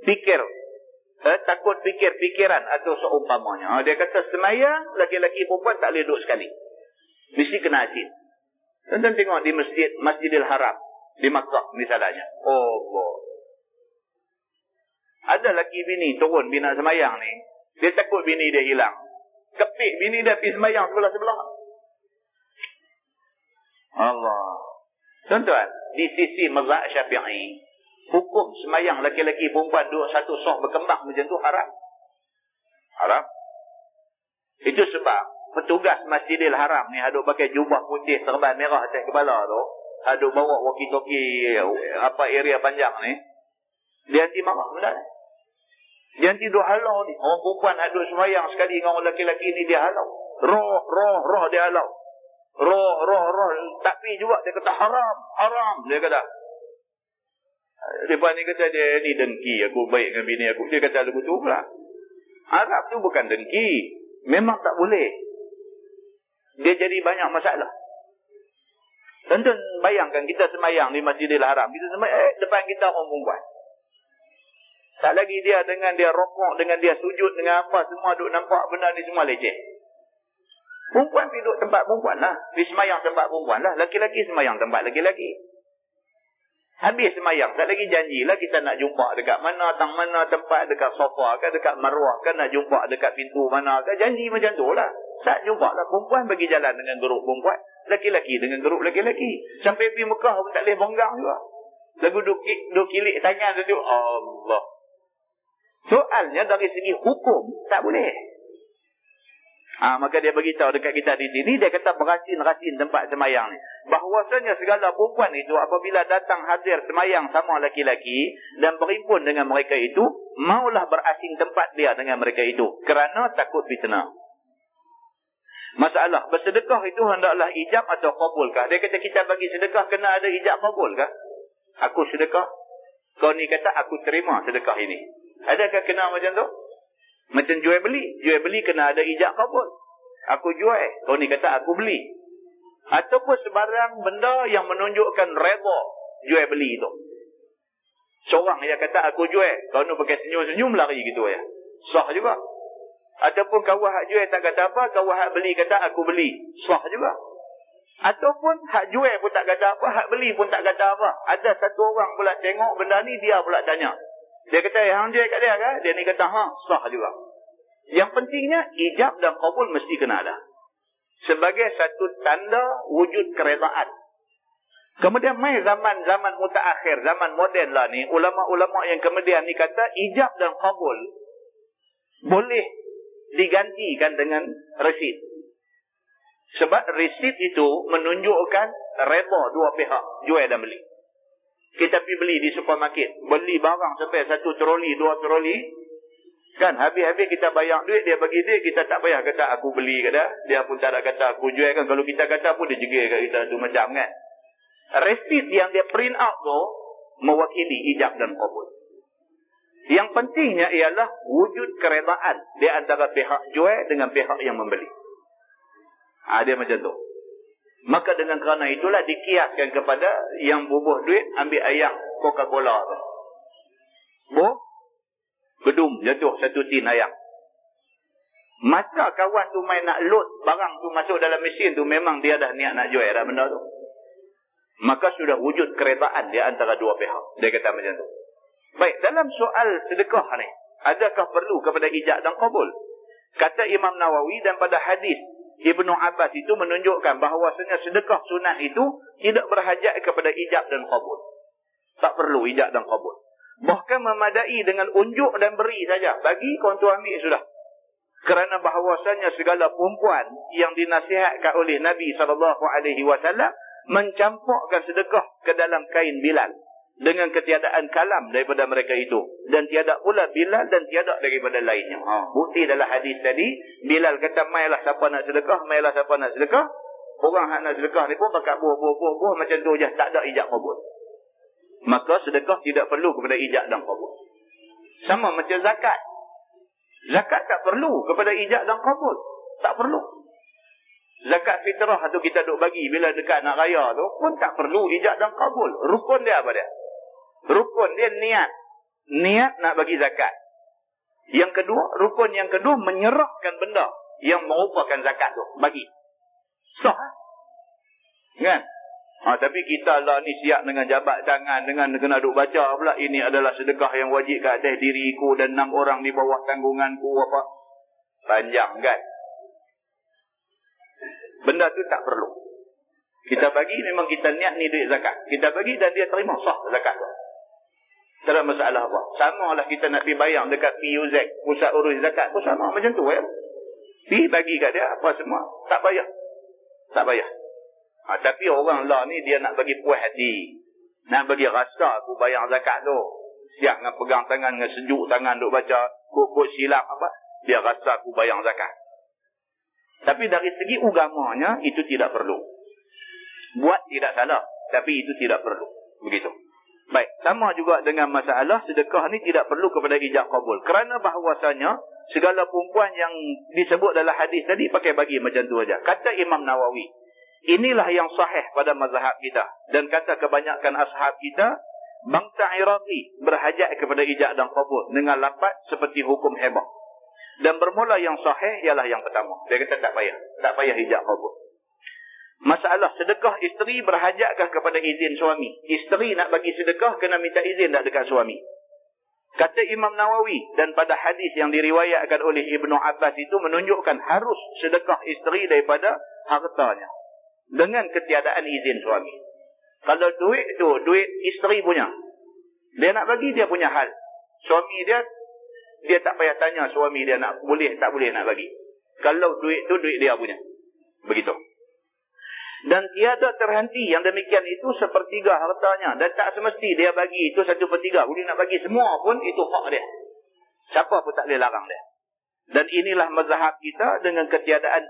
B: fikir, takut fikir-fikiran atau seumpamanya. Dia kata sembahyang laki-laki perempuan tak boleh duduk sekali, mesti kena asing. Tuan-tuan tengok di Masjidil Haram di Makkah misalnya. Allah. Ada laki bini turun bina sembahyang ni, dia takut bini dia hilang. Kepik bini dia pergi sembahyang sebelah-sebelah. Allah. Tuan-tuan, di sisi mazhab Syafi'i, hukum sembahyang laki-laki perempuan duduk satu saf berkembang macam tu haram. Haram. Itu sebab petugas Masjidil Haram ni haduk pakai jubah putih serban merah atas kepala tu, haduk bawa walkie-talkie area panjang ni, dia nanti marah benda ni. Dia nanti duk halau ni. Orang perempuan haduk sembahyang sekali dengan orang lelaki ni, dia halau. Roh dia halau. Roh tapi juga dia kata haram dia kata. Lepas ni kata dia ni dengki, aku baik dengan bini aku. Dia kata lagu tu pula. Arab tu bukan dengki, memang tak boleh. Dia jadi banyak masalah. Tuan-tuan bayangkan kita sembahyang di Masjidil Haram, kita sembahyang depan kita orang perempuan. Tak lagi dia dengan dia rokok, dengan dia sujud, dengan apa semua duk nampak benda ni semua leceh. Perempuan pergi duduk tempat perempuan lah, di sembahyang tempat perempuan lah. Laki-laki sembahyang tempat laki-laki. Habis sembahyang, tak lagi janjilah kita nak jumpa dekat mana, tempat dekat sofa ke, dekat marwah ke, nak jumpa dekat pintu mana ke. Janji macam tu lah. Saat jumpa lah perempuan bagi jalan dengan grup perempuan, laki-laki dengan grup laki-laki. Sampai pergi Mekah pun tak boleh bonggang juga. Lagu duk kilik tangan tu. Allah. Soalnya dari segi hukum tak boleh. Maka dia beritahu dekat kita di sini, dia kata berasin-rasin tempat sembahyang ni. Bahwasanya segala perempuan itu apabila datang hadir sembahyang sama laki-laki dan berhimpun dengan mereka itu, maulah berasing tempat dia dengan mereka itu kerana takut fitnah. Masalah bersedekah itu hendaklah ijab atau kabulkah? Dia kata kita bagi sedekah kena ada ijab kabulkah? Aku sedekah, kau ni kata aku terima sedekah ini. Adakah kena macam tu? Macam jual beli kena ada ijab kabul. Aku jual, kau ni kata aku beli. Ataupun sebarang benda yang menunjukkan redha jual beli itu. Seorang yang kata aku jual, kau ni pakai senyum-senyum lari gitu ya. Sah juga. Ataupun kawan hak jual tak kata apa, kawan hak beli kata aku beli. Sah juga. Ataupun hak jual pun tak kata apa, hak beli pun tak kata apa. Ada satu orang pula tengok benda ni, dia pula tanya. Dia kata, hang jual kat dia kan? Dia ni kata, sah juga. Yang pentingnya, ijab dan kabul mesti kena ada. Sebagai satu tanda wujud keredaan. Kemudian mai zaman mutaakhir, zaman moden lah ni, ulama-ulama yang kemudian ni kata, ijab dan kabul boleh digantikan dengan resit. Sebab resit itu menunjukkan redha dua pihak, jual dan beli. Kita pergi beli di supermarket, beli barang sampai 1 troli, 2 troli, kan habis-habis kita bayar duit, dia bagi duit, kita tak payah kata aku beli kata, dia pun tak ada kata aku jual kan. Kalau kita kata pun dia jegil kat kita tu macam kan. Resit yang dia print out tu mewakili ijab dan kabul. Yang pentingnya ialah wujud keredaan di antara pihak jual dengan pihak yang membeli. Dia macam tu. Maka dengan kerana itulah dikiaskan kepada yang bubuh duit ambil ayam Coca-Cola tu. bedum jatuh satu tin ayam. Masa kawan tu main nak load barang tu masuk dalam mesin tu, memang dia dah niat nak jual dah benda tu. Maka sudah wujud keredaan di antara dua pihak. Dia kata macam tu. Baik, dalam soal sedekah ni, adakah perlu kepada ijab dan qabul? Kata Imam Nawawi, dan pada hadis Ibnu Abbas itu menunjukkan bahawasanya sedekah sunat itu tidak berhajat kepada ijab dan qabul. Tak perlu ijab dan qabul. Bahkan memadai dengan unjuk dan beri saja. Bagi, kau tu ambil sudah. Kerana bahawasanya segala perempuan yang dinasihatkan oleh Nabi SAW mencampurkan sedekah ke dalam kain Bilal dengan ketiadaan kalam daripada mereka itu, dan tiada pula Bilal dan tiada daripada lainnya. Bukti dalam hadis tadi, Bilal kata, mailah siapa nak sedekah, mailah siapa nak sedekah. Orang yang nak sedekah ni pun pakai buah macam tu je, tak ada ijab qabul. Maka sedekah tidak perlu kepada ijab dan qabul. Sama macam zakat. Zakat tak perlu kepada ijab dan qabul. Tak perlu. Zakat fitrah tu kita duk bagi bila dekat nak raya tu pun tak perlu ijab dan qabul. Rukun dia apa dia? Rukun dia niat. Niat nak bagi zakat. Yang kedua, rukun yang kedua menyerahkan benda yang merupakan zakat tu bagi. Sah. Kan? Tapi kita lah ni siap dengan jabat tangan, dengan kena duk baca pula ini adalah sedekah yang wajib ke atas diriku dan 6 orang di bawah tanggunganku apa. Panjang kan? Benda tu tak perlu. Kita bagi memang kita niat ni duit zakat. Kita bagi dan dia terima, sah zakat tu. Tak ada masalah apa. Sama lah kita nak pergi bayar dekat PUZ, pusat urus zakat pun sama macam tu ya. Pergi bagi kat dia apa semua, tak bayar. Tak bayar. Tapi orang lah ni dia nak bagi puas hati. Nak bagi rasa aku bayar zakat tu. Siap dengan pegang tangan, dengan sejuk tangan duk baca, kut silap apa. Dia rasa aku bayar zakat. Tapi dari segi agamanya itu tidak perlu. Buat tidak salah, tapi itu tidak perlu. Begitu. Baik, sama juga dengan masalah sedekah ni tidak perlu kepada ijab qabul. Kerana bahawasanya segala perempuan yang disebut dalam hadis tadi pakai bagi macam tu aja. Kata Imam Nawawi, inilah yang sahih pada mazhab kita. Dan kata kebanyakan ashab kita, bangsa Iraqi berhajat kepada ijab dan qabul dengan lafaz seperti hukum hebah. Dan bermula yang sahih ialah yang pertama. Dia kata tak payah ijab qabul. Masalah sedekah isteri berhajatkah kepada izin suami? Isteri nak bagi sedekah kena minta izin dah dekat suami. Kata Imam Nawawi, dan pada hadis yang diriwayatkan oleh Ibnu Abbas itu menunjukkan harus sedekah isteri daripada hartanya dengan ketiadaan izin suami. Kalau duit tu duit isteri punya, dia nak bagi dia punya hal. Suami dia tak payah tanya suami dia nak boleh tak boleh nak bagi. Kalau duit tu duit dia punya. Begitu. Dan tiada terhenti yang demikian itu sepertiga hartanya. Dan tak semesti dia bagi itu 1/3. Boleh nak bagi semua pun itu hak dia. Siapa pun tak boleh larang dia. Dan inilah mazhab kita dengan ketiadaan,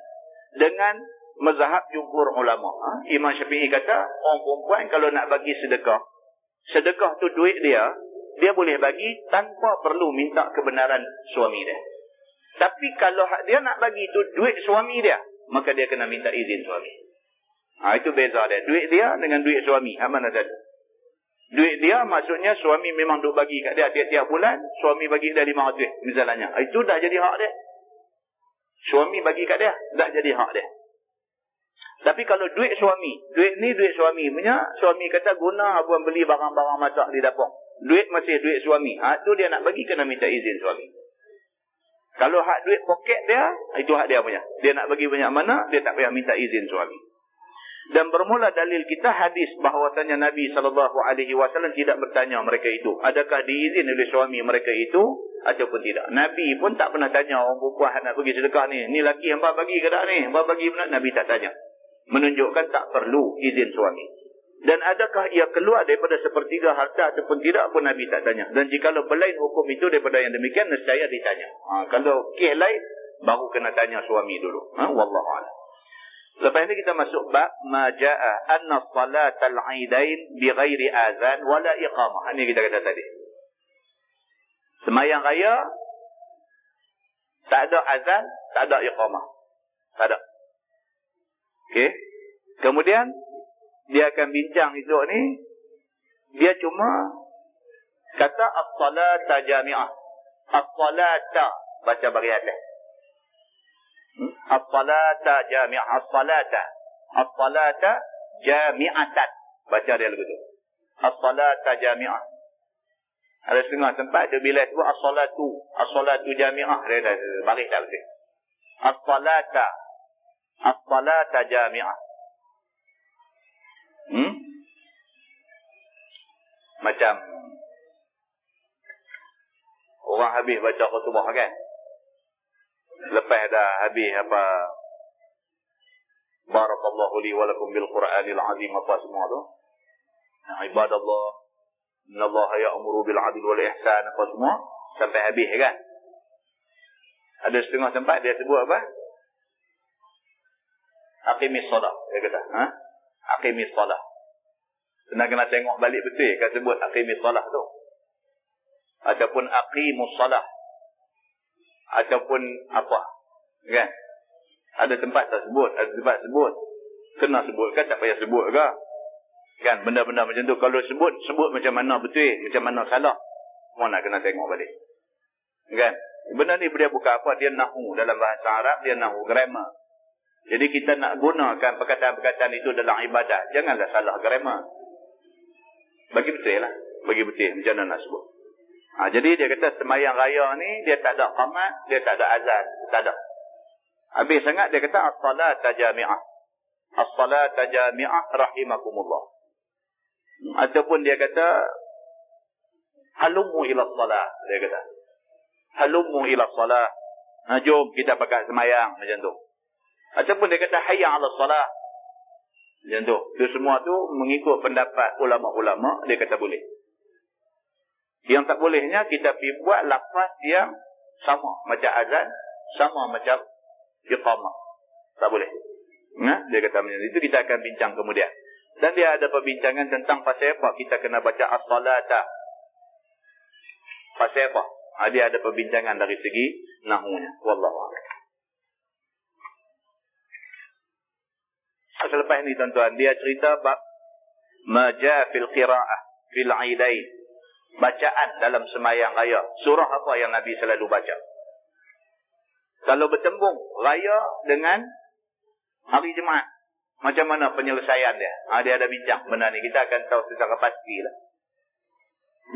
B: dengan mazhab jumhur ulama. Imam Syafi'i kata orang perempuan kalau nak bagi sedekah, sedekah tu duit dia boleh bagi tanpa perlu minta kebenaran suami dia. Tapi kalau dia nak bagi itu duit suami dia, maka dia kena minta izin suami. Itu beza dia. Duit dia dengan duit suami. Mana tadi? Duit dia maksudnya suami memang duk bagi kat dia tiap-tiap bulan, suami bagi dia 500 misalnya. Itu dah jadi hak dia. Suami bagi kat dia, dah jadi hak dia. Tapi kalau duit suami, duit ni duit suami punya, suami kata guna buat beli barang-barang masak di dapur. Duit masih duit suami. Itu dia nak bagi kena minta izin suami. Kalau hak duit poket dia, itu hak dia punya. Dia nak bagi banyak mana, dia tak payah minta izin suami. Dan bermula dalil kita hadis bahawasanya Nabi SAW tidak bertanya mereka itu, adakah diizin oleh suami mereka itu ataupun tidak. Nabi pun tak pernah tanya orang perempuan nak pergi sedekah ni, ni laki hangpa bagi ke tak ni, hangpa bagi benar. Nabi tak tanya. Menunjukkan tak perlu izin suami. Dan adakah ia keluar daripada sepertiga harta ataupun tidak pun Nabi tak tanya. Dan jikalau berlain hukum itu daripada yang demikian, nescaya ditanya. Kalau kes lain, baru kena tanya suami dulu. Wallahu a'lam. Lepas ini kita masuk bab maja'a anna salatal aidain bi ghairi azan wala iqamah. Ini kita kata tadi. Sembahyang raya tak ada azan, tak ada iqamah. Tak ada. Okey. Kemudian dia akan bincang esok ni, dia cuma Kata as-salata jami'ah. As-salata, baca bagi atas. As-salata jami'ah. As-salata. As-salata jami'atan. Baca dia begitu. As-salata jami'ah. Ada setengah tempat dia bila sebut as-salatu. As-salatu jami'ah. Dia dah baris tak betul. As-salata. As-salata jami'ah. Macam orang habis baca khutbah kan, lepas dah habis apa, barakallahu li wa lakum bil Qur'anil azim, apa semua tu, ibadallah, innallaha ya'muru bil 'adli wal ihsan, apa semua sampai habis kan. Ada setengah tempat dia sebut apa? Aqimis solah, dia kata, aqimis solah. Kena tengok balik betul kan sebut aqimis solah tu. Ataupun aqimus solah. Ataupun apa. Kan? Ada tempat tak sebut, ada tempat sebut. Kena sebut kan, tak payah sebut ke? Kan, benda-benda macam tu. Kalau sebut macam mana betul, macam mana salah. Semua nak kena tengok balik. Kan? Benda ni dia bukan apa, dia nahu. Dalam bahasa Arab, dia nahu, grammar. Jadi kita nak gunakan perkataan-perkataan itu dalam ibadat. Janganlah salah grammar. Bagi betul lah. Bagi betul. Macam mana nak sebut. Jadi dia kata semayang raya ni, dia tak ada qamat, dia tak ada azan. Tak ada. Habis sangat dia kata as-salata jami'ah. As-salata jami'ah rahimakumullah. Ataupun dia kata halumu ila salah. Dia kata halumu ila salah. Jom kita pakai semayang. Macam tu. Ataupun dia kata hayya ala salah. Macam tu. Itu semua tu mengikut pendapat ulama-ulama, dia kata boleh. Yang tak bolehnya kita pergi buat lafaz yang sama macam azan, sama macam iqamah. Tak boleh. Dia kata macam itu, kita akan bincang kemudian. Dan dia ada perbincangan tentang pasal apa kita kena baca as-salata. Pasal apa? Dia ada perbincangan dari segi nahunya. Wallahu a'lam. Selepas ini tuan-tuan, dia cerita bab maja fil qira'ah fil 'idain. Bacaan dalam semayang raya. Surah apa yang Nabi selalu baca? Kalau bertembung raya dengan hari Jumaat, macam mana penyelesaian dia? Dia ada bincang benda ni, kita akan tahu secara pastilah.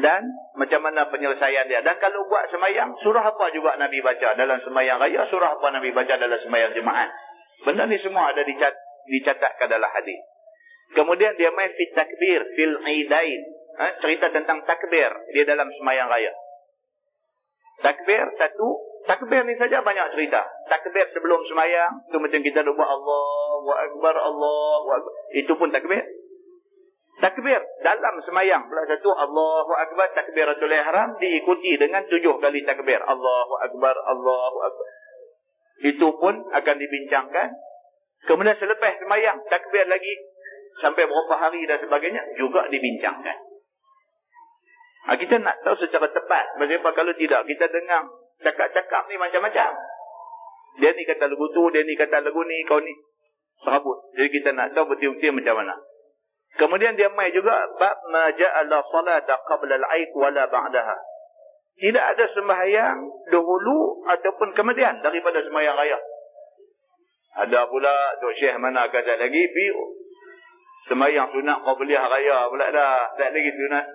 B: Dan macam mana penyelesaian dia? Dan kalau buat semayang, surah apa juga Nabi baca dalam semayang raya, surah apa Nabi baca dalam semayang Jumaat? Benda ni semua ada dicatatkan dalam hadis. Kemudian dia main fit takbir fil idain. Cerita tentang takbir dia dalam semayang raya. Takbir satu, takbir ni saja banyak cerita. Takbir sebelum semayang tu macam kita buat Allahu Akbar, Allahu Akbar. Itu pun takbir. Takbir dalam semayang pula satu, Allahu Akbar, takbiratul ihram diikuti dengan 7 kali takbir. Allahu Akbar, Allahu Akbar. Itu pun akan dibincangkan. Kemudian selepas semayang, takbir lagi sampai berapa hari dan sebagainya juga dibincangkan. Kita nak tahu secara tepat. Sebab kalau tidak, kita dengar cakap-cakap ni macam-macam. Dia ni kata lagu tu, dia ni kata lagu ni, kau ni serabut. Jadi kita nak tahu betul-betul macam mana. Kemudian dia mai juga bab ma ja'ala salata qabla al-'aid wala ba'daha. Tidak ada sembahyang dahulu ataupun kemudian daripada sembahyang raya. Ada pula Tok Syekh mana kata lagi sembahyang sunat qabliyah raya pula dah. Tak lagi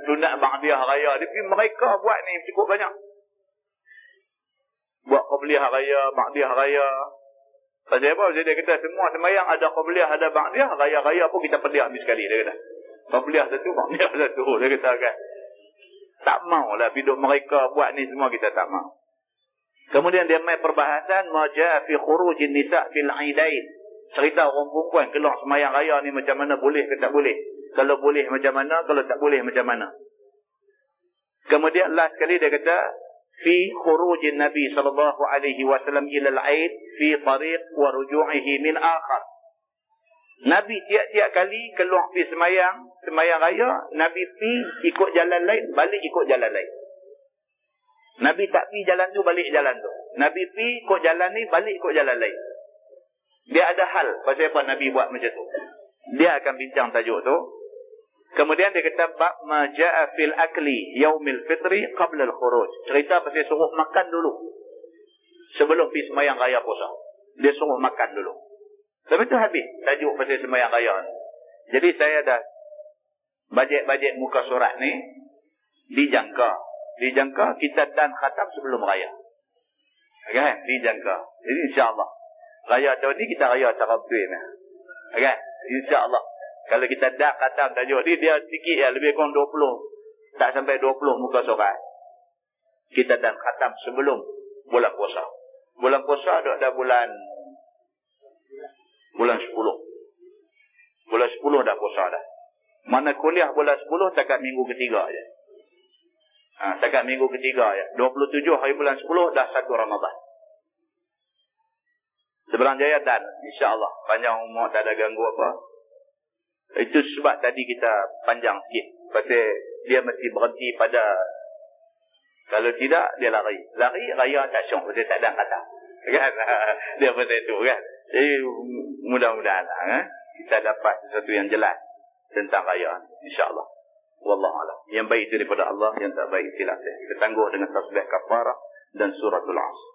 B: sunat ba'diyah raya. Tapi mereka buat ni cukup banyak. Buat qabliyah raya, ba'diyah raya. Pasal apa? Jadi dia kata semua sembahyang ada qabliyah, ada ba'diyah. Raya-raya pun kita pergi habis sekali. Dia kata qabliyah satu, ba'diyah satu. Dia kata kan, tak maulah hidup mereka buat ni semua, kita tak mau. Kemudian dia main perbahasan maja fi khurujin nisa fil 'idain. Cerita orang perempuan keluar semayang raya ni macam mana, boleh ke tak boleh? Kalau boleh macam mana, kalau tak boleh macam mana? Kemudian last sekali dia kata fi khurujin Nabi sallallahu alaihi wasallam ila al-'aid fi tariq wa ruju'ihi min akhar. Nabi tiap-tiap kali keluar pergi semayang raya, Nabi pergi ikut jalan lain, balik ikut jalan lain. Nabi tak pergi jalan tu, balik jalan tu. Nabi pergi ikut jalan ni, balik ikut jalan lain. Dia ada hal pasal apa Nabi buat macam tu. Dia akan bincang tajuk tu. Kemudian dia kata bab ma jaa fil akli yaumil fitri qabla al khuruj. Cerita pasal suruh makan dulu sebelum pergi sembahyang raya puasa. Dia suruh makan dulu. Lepas tu habis tajuk pasal sembahyang raya. Jadi saya dah bajet muka surat ni dijangka kita dan khatam sebelum raya. Kan? Dijangka. Jadi insya-Allah raya tahun ni kita raya secara betul ni. Kan? Insya-Allah. Kalau kita dah khatam tajuk ni dia sikit ya, lebih kurang 20. Tak sampai 20 muka surat. Kita dan khatam sebelum bulan puasa. Bulan puasa dah bulan 10. Bulan 10 dah puasa dah. Mana kuliah bulan 10 takat minggu ketiga je. Takat minggu ketiga je. 27 hari bulan 10 dah 1 Ramadan. Sebelah Jaya dan insya-Allah panjang umur tak ada ganggu apa. Itu sebab tadi kita panjang sikit. Pasal dia mesti berhenti pada, kalau tidak dia lari. Lari raya tak syok, dia tak ada kata. Kan? Dia pasal itu kan. Jadi mudah-mudahan kita dapat sesuatu yang jelas tentang raya insya-Allah. Wallahu a'lam. Yang baik daripada Allah, yang tak baik silap saya. Kita tangguh dengan tasbih kafarah dan suratul Asr.